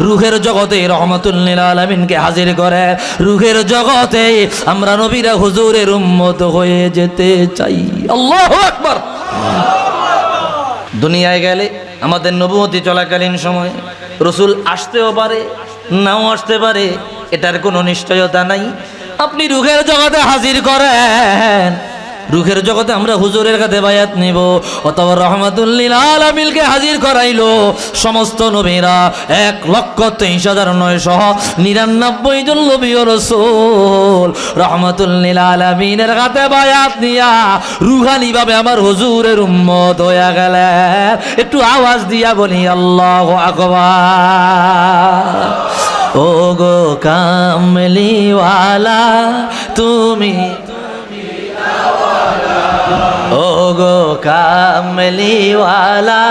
রূহের জগতে রাহমাতুল লিল আলামিনকে হাজির করে, রূহের জগতে আমরা নবীরা হুজুরের উম্মত হয়ে যেতে চাই। আল্লাহু আকবার। দুনিয়ায় গেলে আমাদের নবুয়তি চলাকালীন সময় রসুল আসতেও পারে, নাও আসতে পারে, এটার কোনো নিশ্চয়তা নাই। আপনি রূহের জগতে হাজির করেন, রূহের জগতে আমরা হুজুরের কাছে বায়াত নিব, অথবা রাহমাতুল লিল আলামিনকে হাজির করাইলো সমস্ত নবীরা 1,23,999 জন নবী ও রাসূল রাহমাতুল লিল আলামিনের কাছে বায়াত নিয়া রূহানি ভাবে আমার হুজুরের উম্মত হয়ে গেলেন। একটু আওয়াজ দিয়া বলি আল্লাহু আকবার। ও গো কামলিওয়ালা তুমি, ও গো কামলিওয়ালা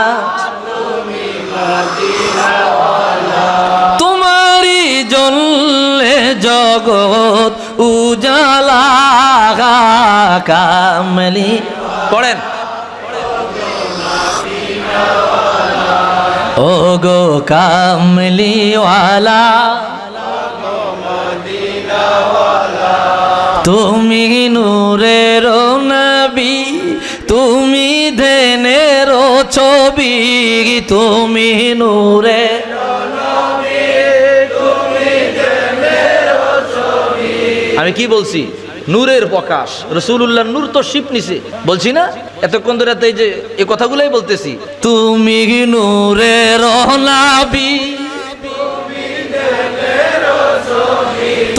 তোমারি জ্বললে জগৎ উজালা। কামলি পড়েন, ও গো কামলিওয়ালা তুমি নূরের নবী, তুমি ধ্যানের ছবি, তুমি নূরের নবী, তুমি ধ্যানের ছবি। আমি কি বলছি? নূরের প্রকাশ, রাসূলুল্লাহ নূর তো শিপ নিছে, বলছি না এতক্ষণ ধরে? এই যে এই কথাগুলাই বলতেছি, তুমি নূরের নবী,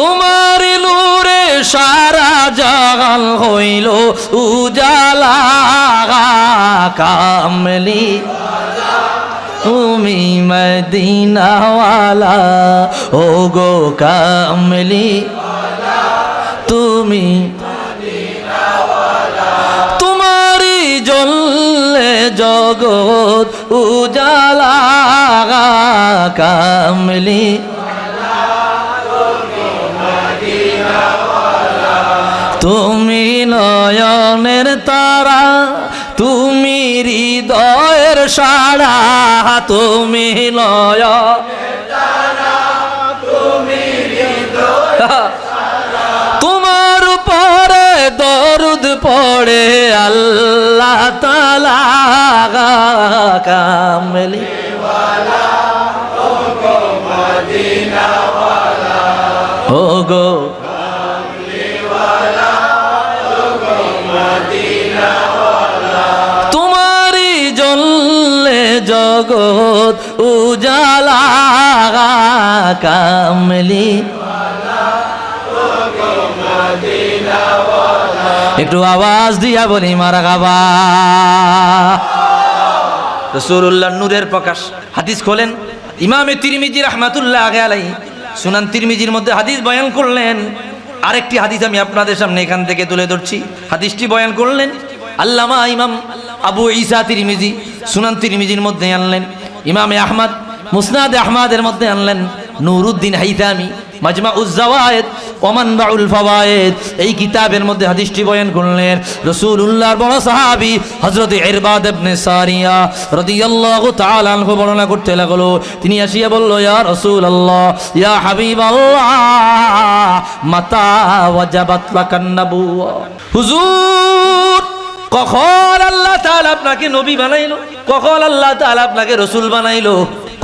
তোমার নূরে সারা জাহান কামাল হইল উজালা কামলি তুমি মদিনাওয়ালা ও গো কামলি তুমি তোমারি জ্বললে জগৎ উজালা কামলি তুমি নয়নের তারা তুমি হৃদয়ের সারা তুমি নয়নের তারা তুমি তোমার উপরে দরুদ পড়ে আল্লাহ তাআলা কামলি ও গো তোমারি জ্বললে জগৎ উজালা কামলি একটু আওয়াজ দিয়া বলি মারহাবা। রাসূলুল্লাহ নূরের প্রকাশ। হাদিস খোলেন, ইমামে তিরমিজি রাহমাতুল্লাহ আলাইহি সুনান তিরমিজির মধ্যে হাদিস বয়ান করলেন। আরেকটি হাদিস আমি আপনাদের সামনে এখান থেকে তুলে ধরছি। হাদিসটি বয়ান করলেন আল্লামা ইমাম আবু ঈসা তিরমিজি সুনান তিরমিজির মধ্যে আনলেন, ইমামে আহমদ মুসনাদ আহমদের মধ্যে আনলেন, নুরুদ্দিন হাইতামি মাজমাউজ জাওয়ায়েদ ওয়া মানবাউল ফাওয়ায়েদ এই কিতাবের মধ্যে হাদিসটি বয়ান করলেন। রাসূলুল্লাহর বড় সাহাবী হযরত ইরবাদ ইবনে সারিয়া রাদিয়াল্লাহু তাআলা আনহু বর্ণনা করতে লাগলো। তিনি আসিয়া বলল, ইয়া রাসূলুল্লাহ ইয়া হাবিবাল্লাহ মাতা ওয়াজাবাত লাকান নাবুওয়া। হুজুর, কখন আল্লাহ তাআলা আপনাকে নবী বানাইলো? কখন আল্লাহ তাআলা আপনাকে রাসূল বানাইলো?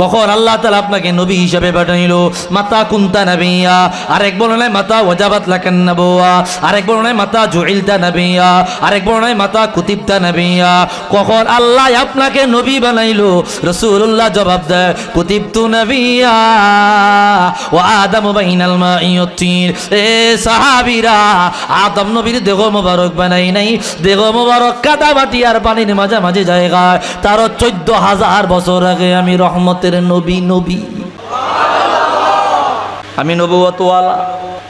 কখন আল্লাহ তাআলা আপনাকে নবী হিসেবে পাঠাইলো? মাতা কুনতা নবিয়্যা, আরেক বর্ণনায় মাতা ওয়াজাবাত লাকান নাবুওয়া, আরেক বর্ণনায় মাতা জুইলতা নবিয়্যা, আরেক বর্ণনায় মাতা কুতিবতা নবিয়্যা। কখন আল্লাহ আপনাকে নবী বানাইলো? রাসূলুল্লাহ জবাব দেয়, কুতিবতু নবিয়্যা ওয়া আদামু বাইনাল মাই ওয়াত তিন। এ সাহাবীরা, আদম নবীর দেহ মোবারক বানাই নাই, দেহ মোবারক কাদা মাটি আর পানির মাঝামাঝি জায়গায়। তার 14,000 বছর আগে আমি রহমতের নবী নবী আমি নবুয়তওয়ালা,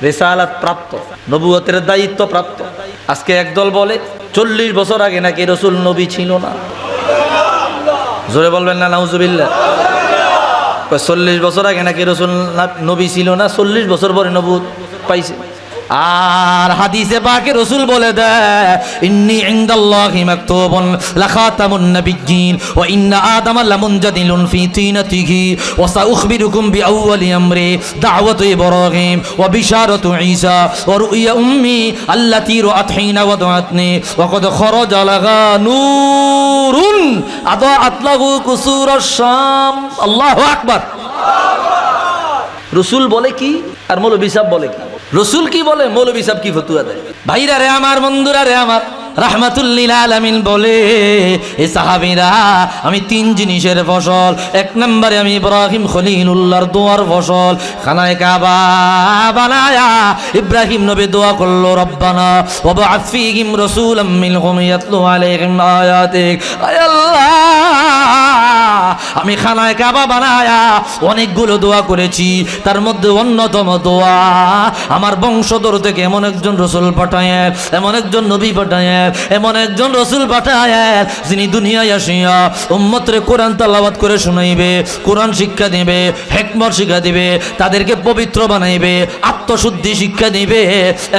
রিসালাত প্রাপ্ত, নবুয়তের দায়িত্ব প্রাপ্ত। আজকে একদল বলে 40 বছর আগে নাকি রাসূল নবী ছিল না। জোরে বলবেন না নাউজুবিল্লাহ। 40 বছর আগে নাকি রাসূল নবী ছিল না, 40 বছর পরে নবুয়ত পাইছে। আর হাদিসে পাকে রাসূল বলে দেয়, ইন্নী ইনদাল্লাহি মাকতুবুন লাখাতামুন নাবিয়্যিন ওয়া ইন্না আদামা লামুনজাদিলুন ফি তিনাতিহি ওয়া সাউখবিরুকুম বিআউয়ালি আমরি দাওয়াতু ইব্রাহিম ওয়া বিশারাতু ঈসা ওয়া রুইয়া উম্মি আল্লাতী রাআত হিনা ওয়াদাআতনি ওয়া ক্বাদ খারাজা লাহা নূরুন আদাআত লাহু কুসুরাশ শাম। আল্লাহু আকবার। রাসূল বলে কি আর মৌলভী সাহেব বলে কি? রসুল কি বলে, মৌলভী সাহেব কি ফতুয়া দেয়? ভাইরা রে আমার, বন্ধুরা রে আমার, রাহমাতুল্লিল আলামিন বলে, এ সাহাবীরা, আমি 3 জিনিসের ফসল। 1 নম্বরে আমি ইব্রাহিম খলিলুল্লাহর দোয়ার ফসল। খানায়ে কাবা বানায়া ইব্রাহিম নবী দোয়া করলো, রব্বানা ওয়াবআথ ফীহিম রাসূলাম মিনহুম ইয়াতলু আলাইহিম আয়াতিক। আয় আল্লাহ, আমি খানায়ে কাবা বানায়া অনেকগুলো দোয়া করেছি, তার মধ্যে অন্যতম দোয়া, আমার বংশধর থেকে এমন একজন রাসূল পাঠায়, এমন একজন নবী পাঠায়, এমন একজন রাসূল পাঠায় যিনি দুনিয়ায় আসিয়া উম্মতরে কোরআন তেলাওয়াত করে শোনাইবে, কোরআন শিক্ষা দিবে, হিকমত শিক্ষা দিবে, তাদেরকে পবিত্র বানাইবে, আত্মশুদ্ধি শিক্ষা দিবে।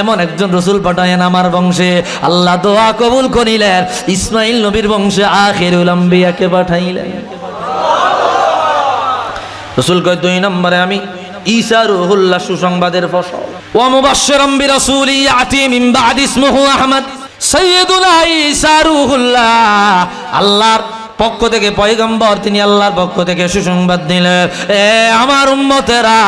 এমন একজন রাসূল পাঠায়েন আমার বংশে। আল্লাহ দোয়া কবুল করিলেন, ইসমাইল নবীর বংশে আখিরুল আম্বিয়াকে পাঠাইলেন। রাসূল কয় 2 নম্বরে আমি ঈসা রূহুল্লাহ সুসংবাদের ফসল। ওয়া মুবাশশিরাম বিরাসূলি ইয়াতি মিন বাদি ইসমুহু আহমদ। সাইয়্যিদুনা ঈসা রূহুল্লাহ, আল্লাহর পক্ষ থেকে পয়গম্বর, তিনি আল্লাহর পক্ষ থেকে সুসংবাদ দিলেন, এ আমার উম্মতেরা,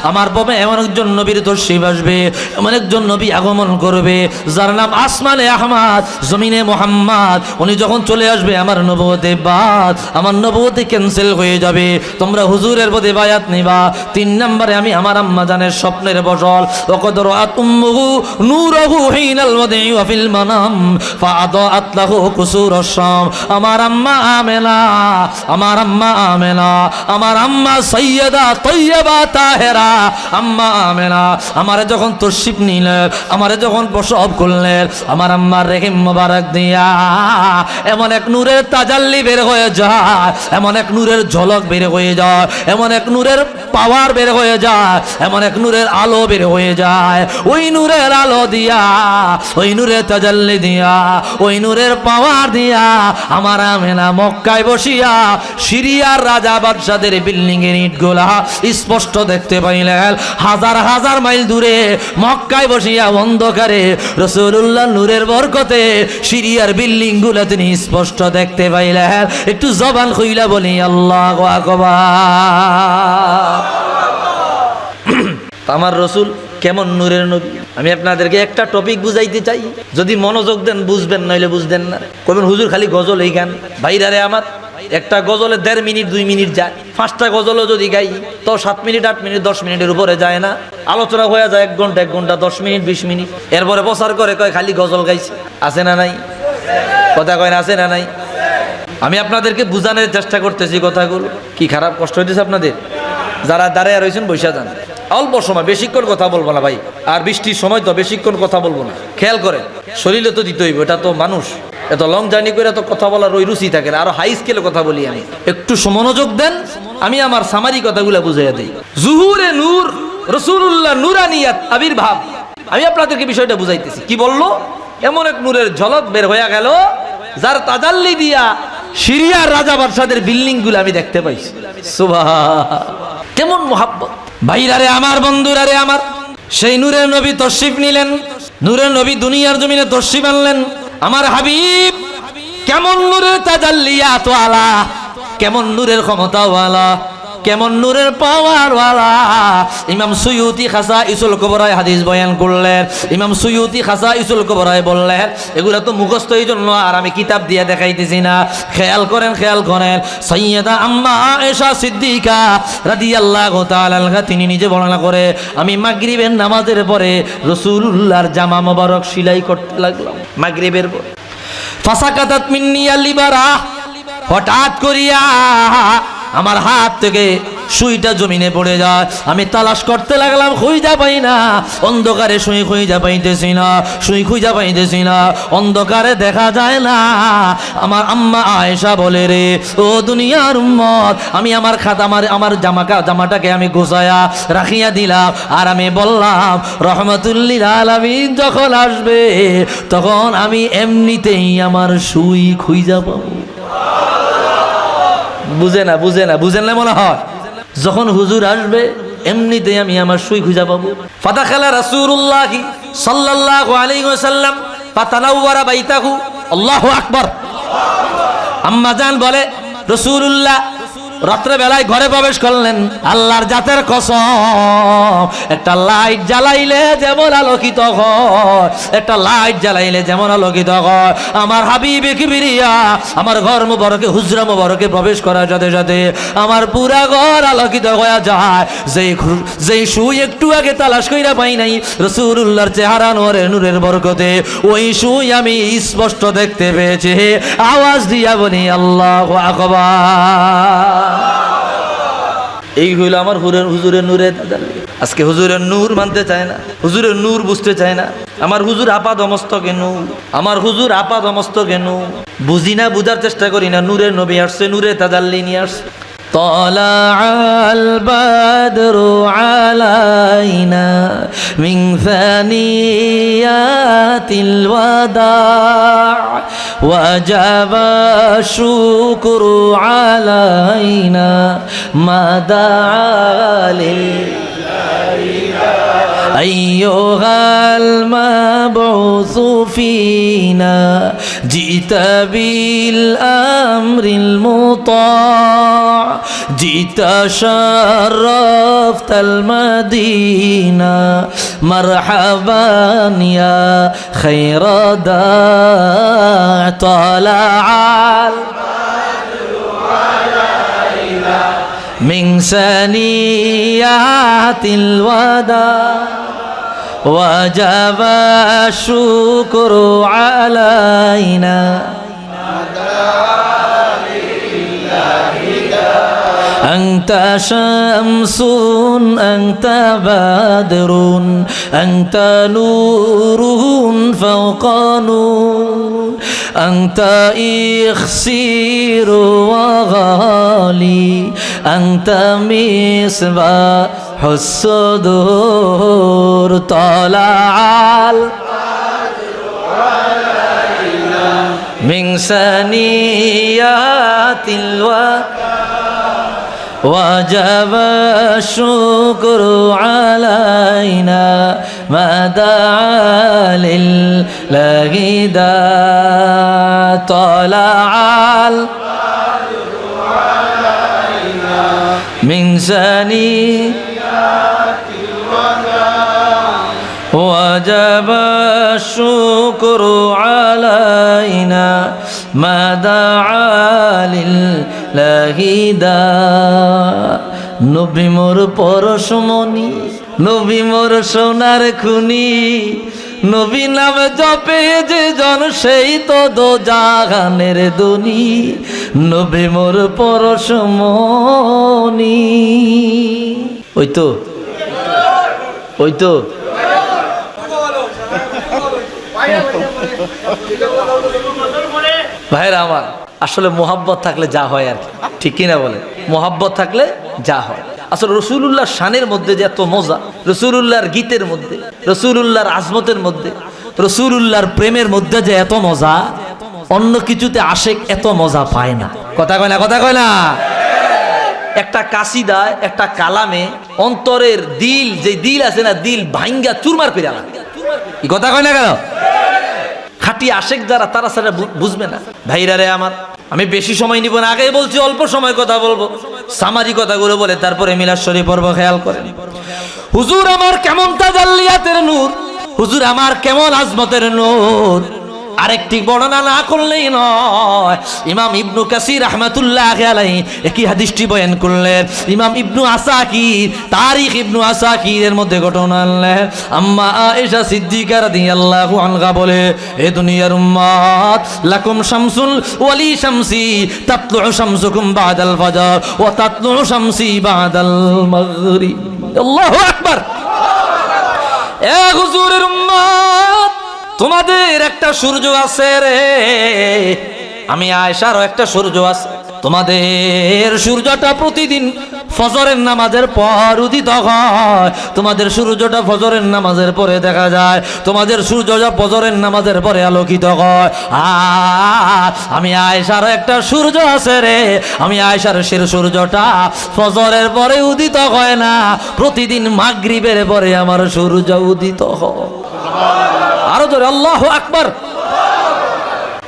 আমার পরে এমন একজন নবীর তশরিফ আসবে, এমন একজন নবী আগমন করবে যার নাম আসমানে আহমদ, জমিনে মোহাম্মদ। উনি যখন চলে আসবে আমার নবুয়তে বাদ, আমার নবুয়তে ক্যান্সেল হয়ে যাবে। তোমরা হুজুরের প্রতি বায়াত নিবা। 3 নম্বরে আমি আমার আম্মা জানের স্বপ্নের বসল, ওয়াকাদ রাআত উম্মুহু নূরাহু হিনাল ওয়াদি ওয়া ফিল মানাম ফাআদাআত লাহু কুসুরাশ শাম। আমার আম্মা আমেনা, আমার আম্মা আমেনা, আমার আম্মা সাইয়্যিদা তাইয়্যিবা তাহেরা, আম্মা আমেনা আমারে যখন তশরিফ নিলেন, আমারে যখন প্রসব করলেন, আমার আম্মার রেহিম মোবারক দিয়া এমন এক নূরের তাজাল্লি বের হয়ে যায়, এমন এক নূরের ঝলক বের হয়ে যায়, এমন এক নূরের পাওয়ার বের হয়ে যায়, এমন এক নূরের আলো বের হয়ে যায়। ওই নূরের আলো দিয়া, ওই নূরের তাজাল্লি দিয়া, ওই নূরের পাওয়ার দিয়া আমার আমেনা মক্কায় বসিয়া সিরিয়ার রাজা বাদশাদের বিল্ডিং এর ইটগুলা স্পষ্ট দেখতে পাইলেন। হাজার হাজার মাইল দূরে মক্কায় বসিয়া অন্ধকারে রাসূলুল্লাহ নূরের বরকতে সিরিয়ার বিল্ডিং গুলা তিনি স্পষ্ট দেখতে পাইলেন। একটু জবান খুইলা বলি আল্লাহু আকবার। আমার রসুল কেমন নূরের নবী, আমি আপনাদেরকে একটা টপিক বুঝাইতে চাই, যদি মনোযোগ দেন বুঝবেন, নইলে বুঝবেন না। কবেন হুজুর খালি গজল এই গান, ভাইরারে আমার একটা গজলে 1.5 মিনিট 2 মিনিট যায়, 5টা গজলও যদি গাই তো 7 মিনিট 8 মিনিট 10 মিনিটের উপরে যায় না। আলোচনা হয়ে যায় 1 ঘন্টা 1 ঘন্টা 10 মিনিট 20 মিনিট, এরপরে প্রচার করে কয় খালি গজল গাইছে। আছে না নাই? কথা কয় না, আছে না নাই? আমি আপনাদেরকে বোঝানোর চেষ্টা করতেছি কথাগুলো। কি খারাপ কষ্ট হইতেছে আপনাদের? যারা দাঁড়ায় রয়েছেন বৈশা যান, অল্প সময়, বেশিক্ষণ কথা বলবো না ভাই, আর বৃষ্টির সময় তো বেশিক্ষণ কথা বলবো না। খেয়াল করেন, শরীরে তো দিতে হইব, এটা তো মানুষ, এত লং জার্নি করে তো কথা বলার ওই রুচি থাকে না। আরো হাই স্কেলে কথা বলি আমি, একটু মনোযোগ দেন, আমি আমার সামারি কথাগুলো বুঝাইয়া দিই। জুহুরে নূর, রাসূলুল্লাহ নূরানিয়াত আবির্ভাব, আমি আপনাদেরকে বিষয়টা বুঝাইতেছি। কি বললো? এমন এক নূরের ঝলক বের হয়ে গেল যার তাজাল্লি দিয়া সিরিয়ার রাজা বাদশাদের বিল্ডিং গুলো আমি দেখতে পাইছি। সুবহান, কেমন মোহাব্বত! ভাইরারে আমার, বন্ধুরারে আমার, সেই নূরের নবী তশরিফ নিলেন, নূরের নবী দুনিয়ার জমিনে তশরিফ আনলেন। আমার হাবিব কেমন নূরের তাজাল্লিয়াত ওয়ালা, কেমন নূরের ক্ষমতা ওয়ালা, কেমন নূরের পাওয়ার ওয়ালা। ইমাম সুয়ুতি খাসাইসুল কুবরায় হাদিস বয়ান করলেন। ইমাম সুয়ুতি খাসাইসুল কুবরায় বললেন, এগুলা তো মুখস্থ এই জন্য আর আমি কিতাব দিয়ে দেখাইতেছি না। খেয়াল করেন, খেয়াল করেন, সাইয়্যিদা আম্মা আয়েশা সিদ্দিকা রাদিয়াল্লাহু তাআলা আনহা তিনি নিজে বর্ণনা করে, আমি মাগরিবের নামাজের পরে রাসূলুল্লাহর জামা মোবারক সেলাই করতে লাগলাম। মাগরিবের পর ফাসাকাতাত মিন্নি আল-লিবারা, হঠাৎ করিয়া আমার হাত থেকে সুইটা জমিনে পড়ে যায়। আমি তালাশ করতে লাগলাম, খুঁজা পাই না, অন্ধকারে সুই খুঁজা পাইতেছি না, সুই খুঁজা পাইতেছি না, অন্ধকারে দেখা যায় না। আমার আম্মা আয়েশা বলে, রে ও দুনিয়ার উম্মত, আমি আমার খাতা, আমার জামাটাকে আমি গোছায়া রাখিয়া দিলাম, আর আমি বললাম রহমাতুল্লিল আলামিন যখন আসবে তখন আমি এমনিতেই আমার সুই খুঁজা পাবো। বুঝে না, বুঝে না, বুঝেন না মনে হয়? যখন হুজুর আসবে এমনিতেই আমি আমার সুই খুঁজা পাবো। ফাদাখালা রাসূলুল্লাহি সাল্লাল্লাহু আলাইহি ওয়াসাল্লাম ফাতানাওয়ারা বাইতাহু। আল্লাহু আকবার। আম্মা জান বলে, রাসূলুল্লাহ রাত্রে বেলায় ঘরে প্রবেশ করলেন। আল্লাহর জাতের কসম, একটা লাইট জ্বালাইলে যেমন আলোকিত হয়, একটা লাইট জ্বালাইলে যেমন আলোকিত হয়, আমার হাবিবে কিবরিয়া আমার ঘর মুবারকে, হুজরা মুবারকে প্রবেশ করার সাথে সাথে আমার পুরা ঘর আলোকিত হয়ে যায়। যেই সুই একটু আগে তালাশ কইরা পাই নাই রাসূলুল্লাহর চেহারা নূরের বরকতে, ওই সুই আমি স্পষ্ট দেখতে পেয়েছি। আওয়াজ দিয়া বলি আল্লাহু আকবার। এই হইল আমার হুজুরের নূরের তাজাল্লি। আজকে হুজুরের নূর মানতে চায় না, হুজুরের নূর বুঝতে চায় না। আমার হুজুর আপাদমস্ত কেন, আমার হুজুর আপাদমস্ত কেন বুঝি না, বুঝার চেষ্টা করি না। নূরের নবী আসছে, নূরের তাজাল্লি নিয়ে আসছে। طلع البدر علينا من ثنيات الوداع وجب الشكر علينا ما دعا لله أيها المبعوث فينا جئت بالأمر المطاع جئت شرفت المدينة مرحبا يا خير داع طلع من ثنيات الوداع وجب الشكر علينا أنت شمس أنت بدر أنت نور فوق نور أنت إخسير وغالي أنت مصباح الصدور طلع من ثنيات وجب الشكر علينا ما دعا لله داع طلع من ثنيات وجب الشكر علينا ما دعا لله داع নবী মোর পরশমণি নবী মোর সোনার খুনি নবী নাম জপে যে জন সেই তো দো জাহানের দুনি নবী মোর পরশমণি ওই তো ভাইরা আমার আসলে মোহাব্বত থাকলে যা হয় আর ঠিক কিনা বলে মোহাব্বত থাকলে যা হয় আসলে রসুলুল্লাহর শানের মধ্যে যে এত মজা রসুলুল্লাহর গীতের মধ্যে রসুলুল্লাহর আজমতের মধ্যে রসুলুল্লাহর প্রেমের মধ্যে যে এত মজা অন্য কিছুতে আশেক এত মজা পায় না কথা কয় না একটা কাসিদায় একটা কালামে অন্তরের দিল যে দিল আছে না দিল ভাঙ্গা চুরমার করে না কথা কয় না কেন খাঁটি আশেক যারা তারা সেটা বুঝবে না ভাইরা রে আমার আমি বেশি সময় নিব না আগেই বলছি অল্প সময় কথা বলবো সামাজিক কথাগুলো বলে তারপরে মিলাদ শরীফ পর্ব খেয়াল করেন হুজুর আমার কেমন তাজাল্লিয়াতের নূর হুজুর আমার কেমন আজমতের নূর আরেকটি বর্ণনা না করলেই নয় ইমাম ইবনু কাসির রাহমাতুল্লাহ আলাইহি একই হাদিসটি বয়ান করলেন ইমাম ইবনু আসাকির তারিখ ইবনু আসাকিরের মধ্যে ঘটনা আনলেন আম্মা আয়েশা সিদ্দিকা রাদিয়াল্লাহু আনহা বলে এ দুনিয়ার উম্মত লাকুম শামসুল ওয়ালি শামসি তাতলু শামসুকুম বাদাল ফাজর ওয়া তাতলু শামসি বাদাল মাগরিব আল্লাহু আকবার এ হুজুরের উম্মত তোমাদের একটা সূর্য আছে রে আমি আয়েশারও একটা সূর্য আছে তোমাদের সূর্যটা প্রতিদিন ফজরের নামাজের পর উদিত হয় তোমাদের সূর্যটা ফজরের নামাজের পরে দেখা যায় তোমাদের সূর্যটা ফজরের নামাজের পরে আলোকিত হয় আর আমি আয়েশারও একটা সূর্য আছে রে আমি আয়েশার সেই সূর্যটা ফজরের পরে উদিত হয় না প্রতিদিন মাগরিবের পরে আমার সূর্য উদিত হয় আরো জোরে আল্লাহু আকবার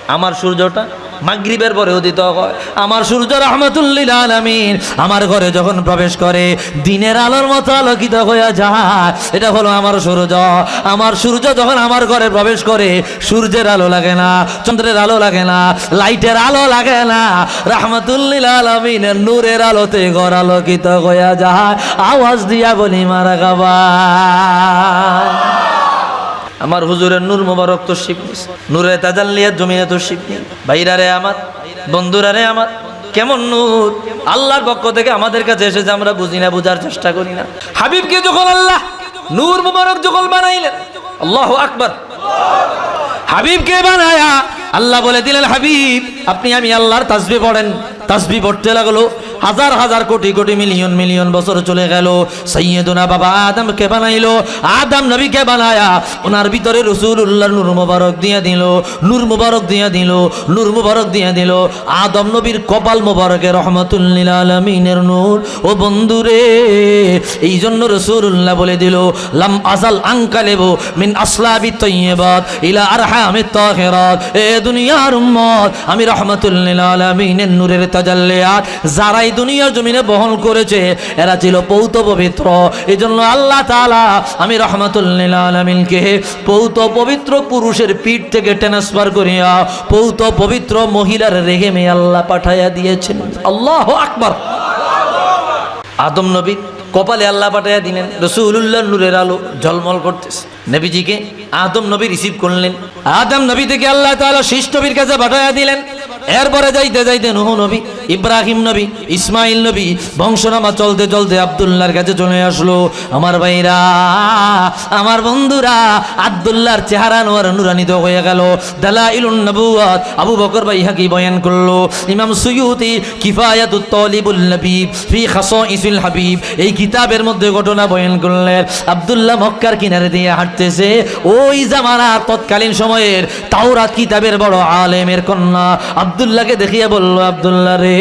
আমার সূর্যটা মাগরিবের পরে উদিত হয় আমার সূর্য রাহমাতুল লিল আলামিন আমার ঘরে যখন প্রবেশ করে দিনের আলোর মতো আলোকিত হয়ে যায় এটা হলো আমার সূর্য আমার সূর্য যখন আমার ঘরে প্রবেশ করে সূর্যের আলো লাগে না চন্দ্রের আলো লাগে না লাইটের আলো লাগে না রাহমাতুল লিল আলামিনের নূরের আলোতে ঘর আলোকিত হয়ে যায় আওয়াজ দিয়া বলি মারহাবা আমার হুজুরের নূর মোবারক তো শিবনি নূরে তাজাল্লিয়াত জমিনে তো শিবনি ভাইরা রে আমার বন্ধুরা রে আমার কেমন নূর আল্লাহর পক্ষ থেকে আমাদের কাছে এসেছে আমরা বুঝি না বুঝার চেষ্টা করি না হাবিবকে যখন আল্লাহ নূর মোবারক যখন বানাইলেন আল্লাহু আকবার হাবিবকে বানায়া আল্লাহ বলে দিলেন হাবিব আপনি আমি আল্লাহর তাসবিহ পড়েন তাসবিহ পড়তে লাগলো হাজার হাজার কোটি কোটি মিলিয়ন মিলিয়ন বছর চলে গেল, সাইয়্যিদুনা বাবা আদমকে বানাইলো, আদম নবীকে বানায়া ওনার ভিতরে রাসূলুল্লাহ নূর মুবারক দিয়ে দিল, নূর মুবারক দিয়ে দিল, নূর মুবারক দিয়ে দিল। আদম নবীর কপাল মুবারকে রহমাতুল লিল আলামিনের নূর। ও বন্ধুরে, এই জন্য রাসূলুল্লাহ বলে দিল, লাম আজাল আনকালিবু মিন আসলাবি তাইয়্যিবাত ইলা আরহামিত তাহিরাত। এ দুনিয়ার উম্মত, আমি রহমাতুল লিল আলামিনের নূরের তাজাল্লিয়াত যারাই দুনিয়ার জমিনে বহন করেছে এরা ছিল পৌত পবিত্র। এই জন্য আল্লাহ তাআলা আমি রহমাতুল লিল আলামিনকে পৌত পবিত্র পুরুষের পিঠ থেকে ট্রান্সফার করিয়া পৌত পবিত্র মহিলার রেহেমে আল্লাহ পাঠাইয়া দিয়েছেন। আল্লাহু আকবার। আদম নবী কপালে আল্লাহ পাঠাইয়া দিলেন, রাসূলুল্লাহ নূরের আলো ঝলমল করতেছে। নবীজিকে আদম নবী রিসিভ করলেন, আদম নবী থেকে আল্লাহ তাআলা শীষ নবীর কাছে পাঠাইয়া দিলেন। এরপরে যাইতে যাইতে নূহ নবী, ইব্রাহিম নবী, ইসমাইল নবী, বংশনামা চলতে চলতে আব্দুল্লাহর কাছে চলে আসলো। আমার ভাইরা, আমার বন্ধুরা, আব্দুল্লাহর চেহারা নোয়ার নুরানিত হয়ে গেল। দালাইলুন নবুওয়াত আবু বকর বাইহাকি বয়ান করলো, ইমাম সুয়ুতি কিফায়াতুত তালিবুল নবীব ফি খাসাইসিল হাবিব এই কিতাবের মধ্যে ঘটনা বয়ান করলেন। আব্দুল্লাহ মক্কার কিনারে দিয়ে হাঁটতেছে, ওই জামানার তৎকালীন সময়ের তাওরাত কিতাবের বড় আলেমের কন্যা আব্দুল্লাহকে দেখিয়ে বলল, আব্দুল্লাহ রে,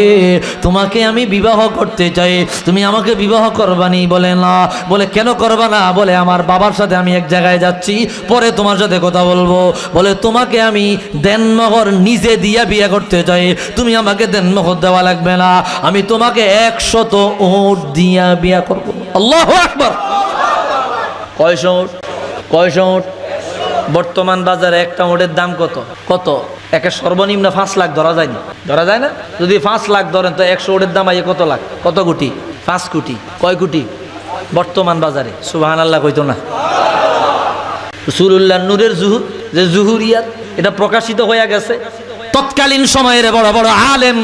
তোমাকে আমি বিবাহ করতে চাই, তুমি আমাকে বিবাহ করবানি? বলে না। বলে কেন করবা না? বলে আমার বাবার সাথে আমি এক জায়গায় যাচ্ছি, পরে তোমার সাথে কথা বলবো। বলে তোমাকে আমি দেনমোহর নিজে দিয়া বিয়ে করতে চাই, তুমি আমাকে দেনমোহর দেওয়া লাগবে না, আমি তোমাকে 100 উট দিয়া বিয়ে করবো। আল্লাহু আকবার। কয়শো উট? কয়শো উট? বর্তমান বাজারে একটা উটের দাম কত? কত? একে সর্বনিম্ন 5 লাখ ধরা যায় না? ধরা যায় না? যদি 5 লাখ ধরেন তো 100 উটের দাম আইয়ে কত লাখ? কত কোটি? 5 কোটি। কয় কোটি বর্তমান বাজারে? সুবহানাল্লাহ কইতো না? রাসূলুল্লাহ নূরের জুহুর, যে জুহুরিয়াত, এটা প্রকাশিত হয়ে গেছে। তৎকালীন সময়ের বড় বড় আলেম,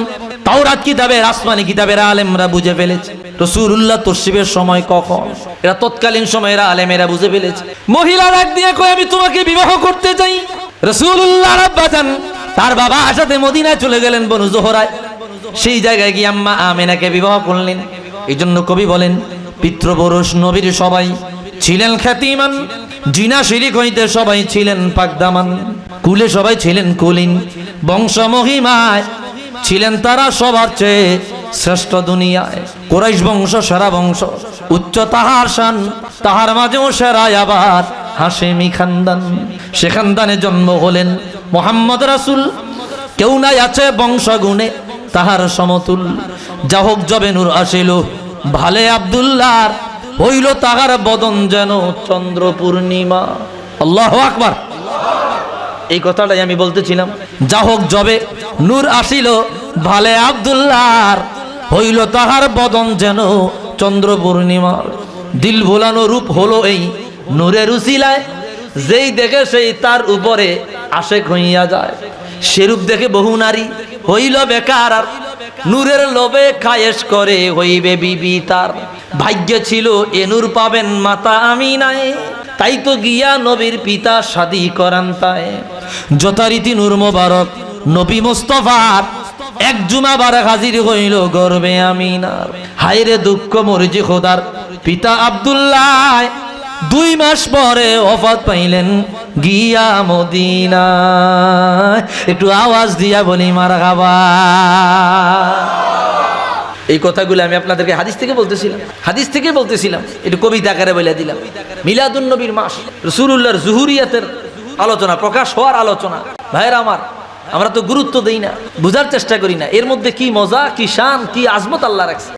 তাওরাত কিতাবের, আসমানি কিতাবের আলেমরা বুঝে ফেলেছে রাসূলুল্লাহ তশরিফের সময় কখন। এরা তৎকালীন সময়ের আলেমেরা বুঝে ফেলেছে। মহিলা ডাক দিয়ে কয়, আমি তোমাকে বিবাহ করতে চাই। রাসূলুল্লাহ আব্বাজান তার বাবার সাথে মদিনায় চলে গেলেন, বনু জোহরায়। সেই জায়গায় গিয়ে আম্মা আমেনাকে বিবাহ করলেন। এই জন্য কবি বলেন, পিতৃপুরুষ নবীর সবাই ছিলেন খ্যাতিমান, জিনা শিরিক হইতে সবাই ছিলেন পাকদামান, কুলে সবাই ছিলেন কুলিন, বংশ মহিমায় ছিলেন তারা সবার চেয়ে শ্রেষ্ঠ দুনিয়ায়। কুরাইশ বংশ সেরা বংশ, উচ্চ তাহার শান, তাহার মাঝেও সেরাই আবার হাশেমি খানদান। সে খানদানে জন্ম হলেন মুহাম্মদ রাসূল, কেউ নাই আছে বংশ গুণে তাহার সমতুল। যা হোক জবে নূর আসিল ভালে আব্দুল্লাহর, হইল তাহার বদন যেন চন্দ্র পূর্ণিমা। আল্লাহু আকবার। এই কথাটাই আমি বলতেছিলাম, যা হোক জবে নূর আসিল ভালে আব্দুল্লাহর, হইল তাহার বদন যেন চন্দ্র পূর্ণিমার। দিল ভোলানো রূপ হলো এই নূরের উসিলায়, যেই দেখে সেই তার উপরে আশেক হইয়া যায়। সেরূপ দেখে বহু নারী হইল বেকার, আর নূরের লোভে খায়েশ করে হইবে বিবি তার। ভাগ্যে ছিল এ নূর পাবেন মাতা আমিনায়, তাই তো গিয়া নবীর পিতা শাদী করান তাই। যথারীতি নূর মোবারক নবী মুস্তাফার এক জুমা বারে হাজির হইল গর্বে আমিনার। হায়রে দুঃখ মরিজি খোদার পিতা আব্দুল্লাহ 2 মাস পরে ওফাত পাইলেন গিয়া মদিনায়। একটু আওয়াজ দিয়া বলি মারহাবা। এই কথাগুলো আমি আপনাদেরকে হাদিস থেকে বলতেছিলাম, একটু কবিতা আকারে বলে দিলাম। মিলাদুন নবীর মাস, রাসূলুল্লাহর জুহুরিয়াতের আলোচনা, প্রকাশ হওয়ার আলোচনা। ভাইরা আমার, আমরা তো গুরুত্ব দেই না, বুঝার চেষ্টা করি না এর মধ্যে কি মজা, কি শান, কি আজমত আল্লাহ রাখছে।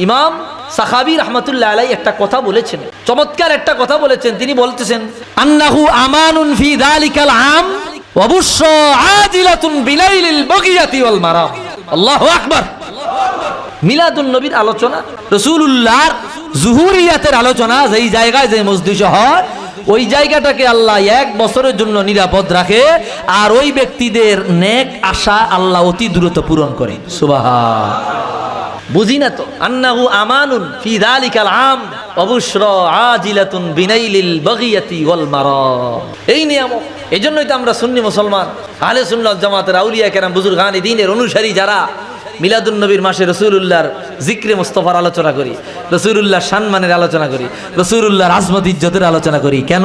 ইমাম সাখাবী রাহমাতুল্লাহ আলাইহি একটা কথা বলেছেন, চমৎকার একটা কথা বলেছেন। তিনি বলতেছেন, আন্নাহু আমানুন ফি যালিকাল আম ওয়া বুশরা আজিলাতুন বিলাইলিল বাগিয়াতি ওয়াল মারাম। আল্লাহু আকবার। মিলাদুন নবীর আলোচনা, রাসূলুল্লাহর জুহুরিয়াতের আলোচনা, যেই জায়গায় যে মজলিসে হয় ওই জায়গাটাকে আল্লাহ 1 বছরের জন্য নিরাপদ রাখে, আর ওই ব্যক্তিদের নেক আশা আল্লাহ অতি দ্রুত পূরণ করে। সুবহান। বুঝি না তো, আন্নাহু আমানুন ফি যালিকাল আম ওয়া বুশরা আজিলাতুন বিনাইলিল বাগিয়াতি ওয়াল মারাম। এই নিয়ামত। এজন্যই তো আমরা সুন্নি মুসলমান, আহলে সুন্নাত জামাতের আউলিয়া কেরাম, বুজুর্গান দ্বীনের অনুসারী যারা, মিলাদুন নবীর মাসে রাসূলুল্লাহর জিক্রে মুস্তাফার আলোচনা করি, রাসূলুল্লাহর সম্মানের আলোচনা করি, রাসূলুল্লাহর আজমত ইজ্জতের আলোচনা করি। কেন?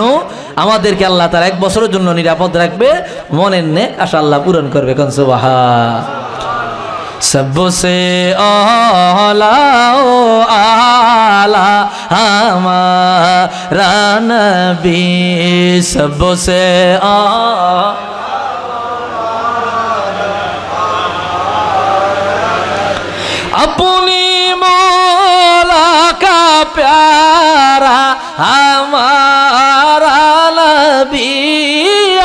আমাদেরকে আল্লাহ তাআলা 1 বছরের জন্য নিরাপদ রাখবে, মনের নেক আশা আল্লাহ পূরণ করবে। কোন সুবহান। सबसे आला ओ आला हमारा नबी, सबसे अपनी मौला का प्यारा हमारा नबी,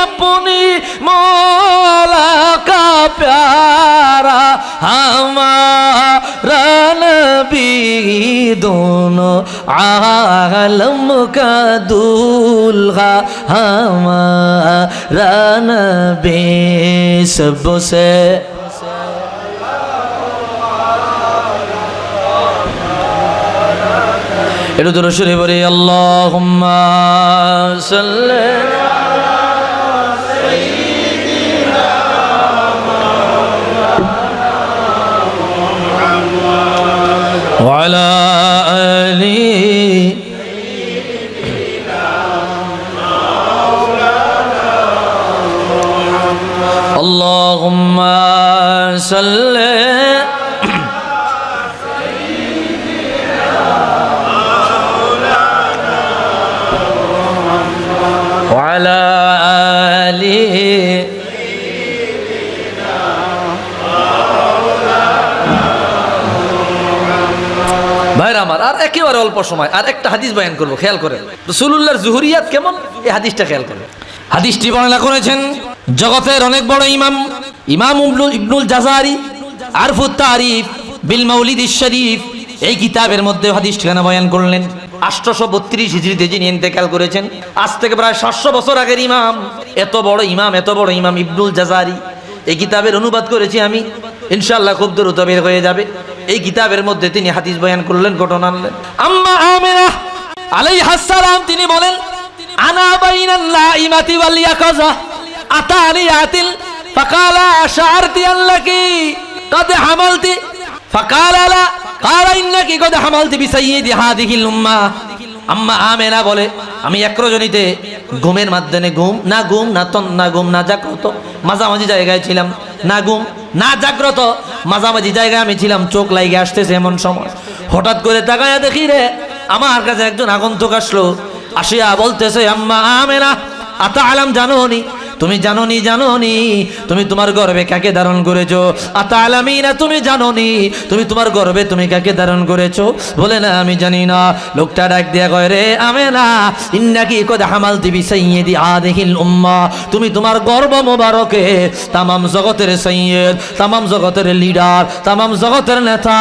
अपनी मौला का प्यारा हमारा नबी, दोनों आलम का दूल्हा हमारा नबी, सबसे একটু জোরে সুরে বলি আল্লাহুম্মা সাল্লি ওয়া আলা আলি আল্লাহুম্মা সাল্লি وعلى آله ভাইরা আমার, আর একেবারে অল্প সময় আর একটা হাদিস বয়ান করব, খেয়াল করেন রাসূলুল্লাহর জুহুরিয়াত কেমন, এই হাদিসটা খেয়াল করেন। হাদিসটি বর্ণনা করেছেন জগতের অনেক বড় ইমাম ইবনুল জাযারি আরফুত তারিফ বিল মাউলিদিশ শরীফ, এই কিতাবের মধ্যে হাদিস ঠিকানা বয়ান করলেন। 832 হিজরিতে যিনি ইন্তেকাল করেছেন, আজ থেকে প্রায় 700 বছর আগের ইমাম, এত বড় ইমাম ইবনুল জাযারি। এই কিতাবের অনুবাদ করেছি আমি, ইনশাআল্লাহ খুব দ্রুত বের হয়ে যাবে। এই কিতাবের মধ্যে তিনি হাদিস বয়ান করলেন, ঘটনা আনলেন। আম্মা আমিনা আলাইহাস সালাম তিনি বলেন, আনা বাইনান নাইমাতি ওয়াল ইয়াকাযা আতানি আতিল ফাকালা আশআরতি আল্লাকি قد حملت فقال لا قال إنك قد حملت بسيد هذه الأمة আম্মা আমেনা বলে আমি এক রজনীতে ঘুমের মাধ্যমে ঘুম না জাগ্রত মাঝামাঝি জায়গায় ছিলাম, না ঘুম না জাগ্রত মাঝামাঝি জায়গায় আমি ছিলাম। চোখ লাগিয়ে আসতেছে এমন সময় হঠাৎ করে তাকায়া দেখি রে আমার কাছে একজন আগন্তুক আসলো, আসিয়া বলতেছে আম্মা আমেনা আতা আলাম জানোনি, তুমি জানোনি তুমি তোমার গর্ভে কাকে ধারণ করেছো? আতা আলামিনা তুমি জানোনি তুমি তোমার গর্ভে তুমি কাকে ধারণ করেছো? বলে না আমি জানি না। লোকটা ডাক দিয়া কয় রে আমেনা ইন্নাকি কদ হামালতি বিসাইয়্যিদি হাযিহিল উম্মাহ, তুমি তোমার গর্ভ মোবারকে তামাম জগতের সাইয়্যিদ, তামাম জগতের লিডার, তামাম জগতের নেতা,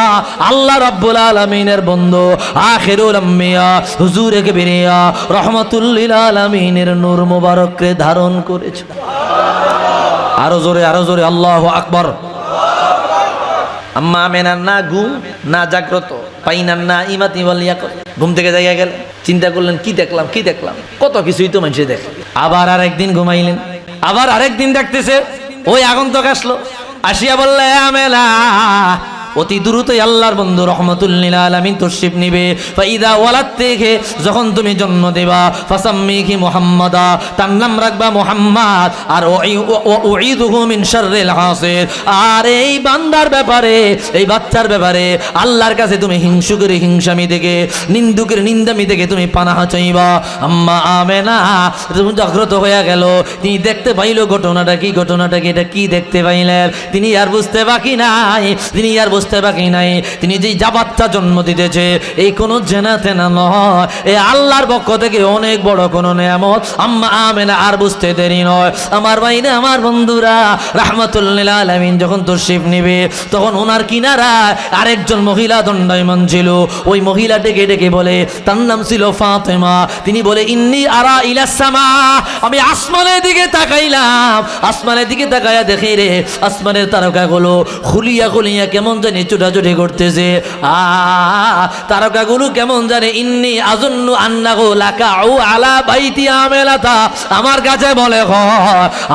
আল্লাহ রাব্বুল আলামিনের বন্ধু, আখিরুল আম্বিয়া হুজুরে কিবরিয়া রাহমাতুল লিল আলামিনের নূর মোবারককে ধারণ করেছো। আরো জোরে আল্লাহু আকবার। আম্মা আমেনার না ঘুম না জাগ্রত, পাইনার না ইমাতি ওয়াল ইয়াকাত, ঘুম থেকে জায়গা গেল, চিন্তা করলেন কি দেখলাম কত কিছুই তো মানুষে দেখে। আবার আরেকদিন ঘুমাইলেন, আবার আরেকদিন দেখতেছে ওই আগন্তুক আসলো, আসিয়া বললে আমেনা অতি দ্রুতই আল্লাহর বন্ধু রাহমাতুল লিল আলামিন তশরিফ নিবে। ফাইদা ওয়ালাদ থেকে যখন তুমি জন্ম দেবা ফাসাম্মিহি মুহাম্মাদা, তার নাম রাখবা মুহাম্মদ। আর উঈদুহু মিন শাররিল হাসির, আর এই বান্দার ব্যাপারে এই বাচ্চার ব্যাপারে আল্লাহর কাছে তুমি হিংসুকের হিংসামি থেকে নিন্দুকের নিন্দামি থেকে তুমি পানাহ চাইবা। আম্মা আমেনা তুমি জাগ্রত হয়ে গেল, তিনি দেখতে পাইল ঘটনাটা কি এটা কি দেখতে পাইলেন? তিনি আর বুঝতে বাকি নাই তিনি যে বাচ্চা জন্ম দিতেছে এই কোনো জেনাতে না নয়, এই আল্লাহর পক্ষ থেকে অনেক বড় কোনো নিয়ামত। আম্মা আমেনা আর বুঝতে দেরি নয়। আমার ভাইরা আমার বন্ধুরা, রাহমাতুল লিল আলামিন যখন তশরিফ নিবে তখন ওনার কিনারা আরেকজন মহিলা দণ্ডায়মান ছিল। ওই মহিলা ডেকে বলে, তার নাম ছিল ফাতেমা। তিনি বলে ইন্নী আরা ইলাস সামা, আমি আসমানের দিকে তাকাইলাম, আসমানের দিকে তাকায়া দেখি রে আসমানের তারকাগুলো খুলিয়া কেমন জানি জানি ছুটাছুটি করতেছে। তারকাগুলো কেমন জানে ইন্নি আজন্নু আন্নাহু লাকাউ আলা বাইতি আমেলাতা, আমার কাছে বলে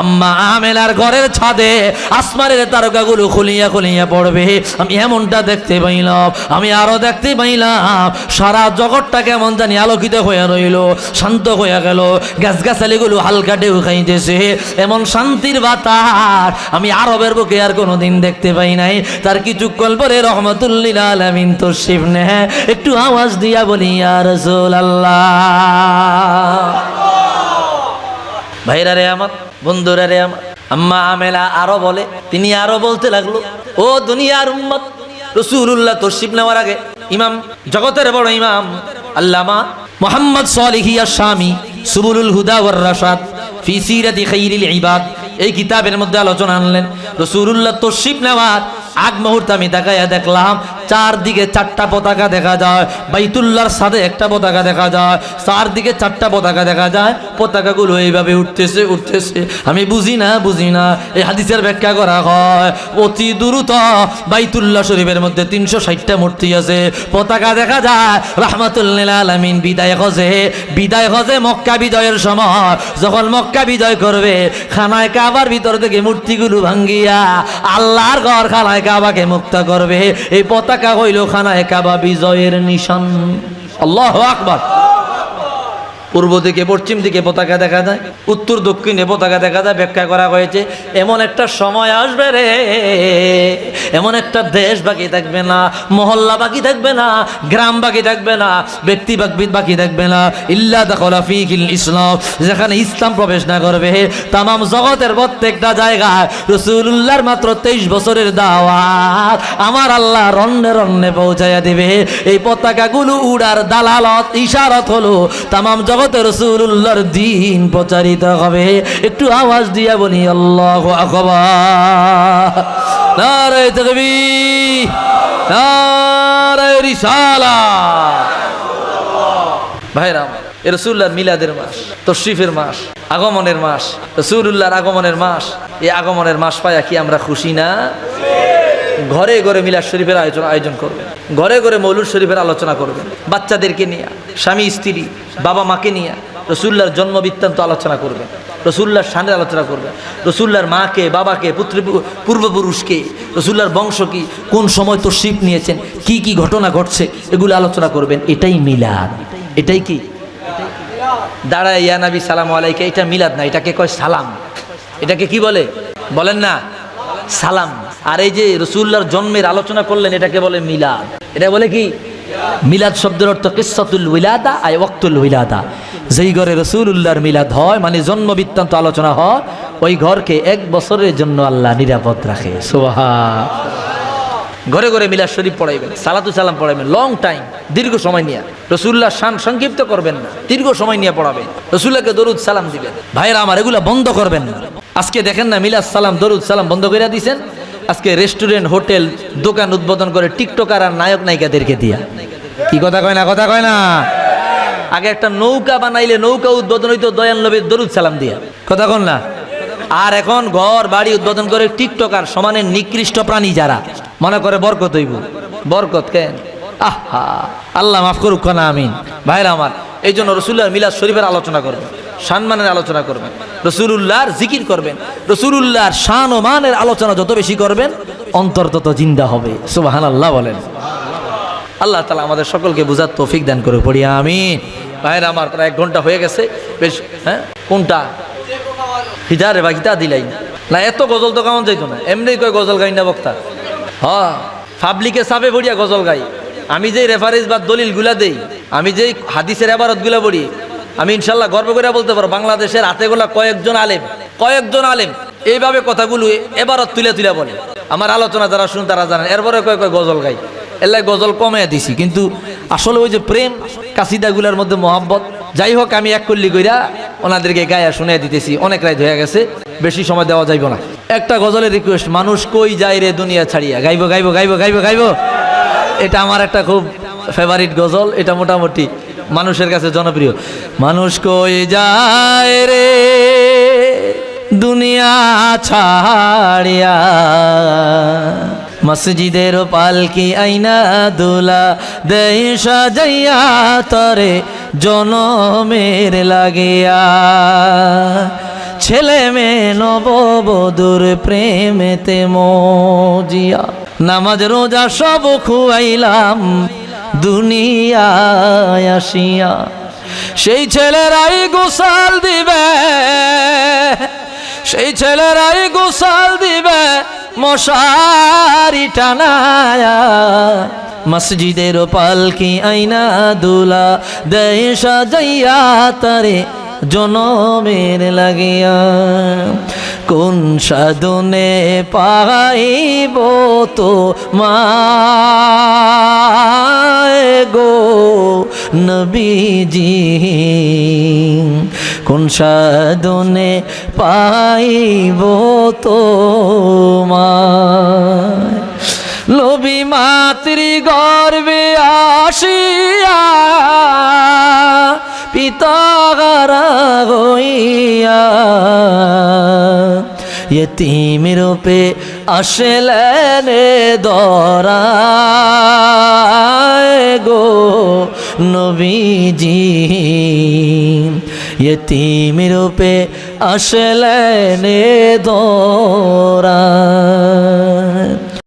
আম্মা আমেলার ঘরের ছাদে আসমানের তারকাগুলো খুলিয়া খুলিয়া পড়বে। আমি এমনটা দেখতে পাইলাম, আমি আরো দেখতে পাইলাম সারা জগৎটা কেমন জানি আলোকিত হয়ে রইল, শান্ত হয়ে গেল, গাছগাছালিগুলো হালকা ঢেউ খাইতেছে। এমন শান্তির বাতাস আমি আরবের বুকে আর কোনোদিন দেখতে পাই নাই। তার কিছুক্ষণ পরে রহমতুল্লিল আলামিন তশরিফ নেয়। একটু আওয়াজ দিয়া বলি ইয়া রাসূলুল্লাহ। ভাইরা রে আমার, বন্ধুরা রে আমার, আম্মা আমেলা আরো বলে, তিনি আরো বলতে লাগলো, ও দুনিয়ার উম্মত, রাসূলুল্লাহ তশরিফ নেওয়ার আগে ইমাম, জগতের বড় ইমাম আল্লামা মুহাম্মদ সালিহি আশ-শামী সুবুলুল হুদা ওয়ার রাশাদ ফি সিরাতি খাইরিল ইবাদ এই কিতাবের মধ্যে আলোচনা আনলেন। রাসূলুল্লাহ তশরিফ নেওয়ার আগ মুহূর্তে আমি তাকাইয়া দেখলাম চারদিকে চারটা পতাকা দেখা যায়, বাইতুল্লাহর সাথে একটা পতাকা দেখা যায়, চারদিকে চারটা পতাকা দেখা যায়, পতাকাগুলো এইভাবে উঠতেছে উঠতেছে। আমি বুঝি না এই হাদিসের ব্যাখ্যা করা হয় অতি দ্রুত বাইতুল্লাহ শরীফের মধ্যে 360টা মূর্তি আছে, পতাকা দেখা যায়। রাহমাতুল্লিল আলামিন বিদায় হজে মক্কা বিজয়ের সময় যখন মক্কা বিজয় করবে, খানায় কাবার ভিতর থেকে মূর্তিগুলো ভাঙ্গিয়া আল্লাহর ঘর খানায় কাবাকে মুক্ত করবে। এই পতাকা হইল খানায় কাবা বিজয়ের নিশান। আল্লাহু আকবার। পূর্ব দিকে পশ্চিম দিকে পতাকা দেখা যায়, উত্তর দক্ষিণে পতাকা দেখা যায়। ব্যাখ্যা করা হয়েছে এমন একটা সময় আসবে রে, এমন একটা দেশ বাকি থাকবে না, মহল্লা বাকি থাকবে না, গ্রাম বাকি থাকবে না, ব্যক্তি বাকি থাকবে না, ইল্লা দাখালা ফীহিল ইসলাম, যেখানে ইসলাম প্রবেশ না করবে। তামাম জগতের প্রত্যেকটা জায়গায় রাসূলুল্লাহর মাত্র 23 বছরের দাওয়াত আমার আল্লাহ রন্নে রন্নে পৌঁছাইয়া দিবে। এই পতাকাগুলো উড়ার দালালত ইশারত হলো তামাম রাসূলুল্লাহর দ্বীন প্রচারিত হবে। একটু আওয়াজ দিয়া বলি আল্লাহু আকবার। নারে তাকবীর, নারে রিসালাত। ভাইরা আমার, রাসূলুল্লাহর মিলাদের মাস, তশরিফের মাস, আগমনের মাস, রাসূলুল্লাহর আগমনের মাস। এই আগমনের মাস পায়া কি আমরা খুশি না? ঘরে ঘরে মিলাদ শরীফের আয়োজন করবেন, ঘরে ঘরে মৌলুদ শরীফের আলোচনা করবেন, বাচ্চাদেরকে নিয়ে, স্বামী স্ত্রী বাবা মাকে নিয়ে রাসূলুল্লাহর জন্ম বৃত্তান্ত আলোচনা করবেন, রাসূলুল্লাহর শানের আলোচনা করবেন, রাসূলুল্লাহর মাকে বাবাকে পূর্বপুরুষকে, রাসূলুল্লাহর বংশ কি, কোন সময় তশরিফ নিয়েছেন, কি কি ঘটনা ঘটছে, এগুলো আলোচনা করবেন। এটাই মিলাদ। এটাই কি দাঁড়ায় ইয়া নবী সালামু আলাইকা, এটা মিলাদ না, এটাকে কয় সালাম। এটাকে কি বলে বলেন না? সালাম। আর এই যে রাসূলুল্লাহর জন্মের আলোচনা করলেন, এটাকে বলে মিলাদ। এটা বলে কি? মিলাদ শব্দের অর্থ কিসসাতুল উলাদা আই ওয়াক্তুল উলাদা। যেই ঘরে রাসূলুল্লাহর মিলাদ হয়, মানে জন্ম বৃত্তান্ত আলোচনা হয়, ওই ঘরকে 1 বছরের জন্য আল্লাহ নিরাপদ রাখে। সুবহান। ঘরে ঘরে মিলাদ শরীফ পড়াইবেন, সালাতু সালাম পড়াইবেন, লং টাইম, দীর্ঘ সময় নিয়ে। রাসূলুল্লাহর শান সংক্ষিপ্ত করবেন না, দীর্ঘ সময় নিয়ে পড়াবেন। রাসূলুল্লাহকে দরুদ সালাম দিবেন। ভাইরা আমার, এগুলো বন্ধ করবেন না। আজকে দেখেন না, মিলাদ সালাম দরুদ সালাম বন্ধ করে দিয়েছেন। আজকে রেস্টুরেন্ট হোটেল দোকান উদ্বোধন করে টিকটকার আর নায়ক নায়িকাদেরকে দিয়া। কি কথা কয় না? কথা কয় না? আগে একটা নৌকা বানাইলে নৌকা উদ্বোধন হইতো দয়াল নবীর দরুদ সালাম দিয়া। কথা কন না? আর এখন ঘর বাড়ি উদ্বোধন করে টিকটকার সমানে নিকৃষ্ট প্রাণী যারা মনে করে বরকত হইব। বরকত কেন? আহা, আল্লাহ মাফ করুক না, আমিন। ভাইরা আমার, এই জন্য রাসূলুল্লাহর মিলাদ শরীফের আলোচনা করবেন, সম্মানের আলোচনা করবেন, রাসূলুল্লাহর জিকির করবেন। রাসূলুল্লাহর শান ও মানের আলোচনা যত বেশি করবেন, অন্তর তত জিন্দা হবে। সুবহানাল্লাহ বলেন। আল্লাহ তাআলা আমাদের সকলকে বুঝার তৌফিক দান করে পড়ি, আমিন। ভাইরা আমার, প্রায় 1 ঘন্টা হয়ে গেছে। বেশ, হ্যাঁ, কোনটা হিদারে বা গীতা দিলাই না? এত গজল তো কেমন যাইতো না, এমনি কয় গজল গাই না বক্তা। হ্যাঁ, পাবলিকে সাবে ভরিয়া গজল গাই। আমি যেই রেফারেন্স বা দলিল গুলা দেই, আমি যেই হাদিসের এবারত গুলা পড়ি, আমি ইনশাল্লাহ গর্ব করে বলতে পারবো বাংলাদেশের হাতে গোলা কয়েকজন আলেম এইভাবে কথাগুলো এবারত তুলে তুলে বলে। আমার আলোচনা যারা শুন তারা জানেন। এরপরে কয় গজল গাই, এলাই গজল কমে দিছি, কিন্তু আসলে ওই যে প্রেম কাসিদাগুলার মধ্যে মহাব্বত। যাই হোক, আমি এক কল্লি কইরা ওনাদেরকে গায়া শুনে দিতেছি। অনেক রাত হয়ে গেছে, বেশি সময় দেওয়া যাইব না। একটা গজলের রিকোয়েস্ট, মানুষ কই যায় রে দুনিয়া ছাড়িয়া। গাইবো গাইবো গাইবো গাইবো গাইবো। এটা আমার একটা খুব ফেভারিট গজল। এটা মোটামুটি মানুষের কাছে জনপ্রিয়। মানুষ কই যায় রে দুনিয়া ছাড়িয়া, মসজিদের পালকি আইনা দুলা দেই সাজাইয়া তরে জনমের লাগিয়া ছেলে মেয়ে নববধূর প্রেমেতে মজিয়া নামাজ রোজা সব খুয়াইলাম দুনিয়ায় আসিয়া সেই ছেলেরাই গোসাল দিবে সেই ছেলেরাই গোসাল দিবে মশারি টানায়া মসজিদের পালকি আইনা দুলা দেয় সাজাইয়া তারে জনমের লাগিয়া কোন সাধনে পাইব তো মায় গো নবীজি কোন সাধনে পাইব তো মায় লোভী মাতৃ গর্বে আসিয়া পিতাগারা হইয়া यतीम रूपे আসলেন দরায় গো নবীজি यतीम रूपे আসলেন দরায়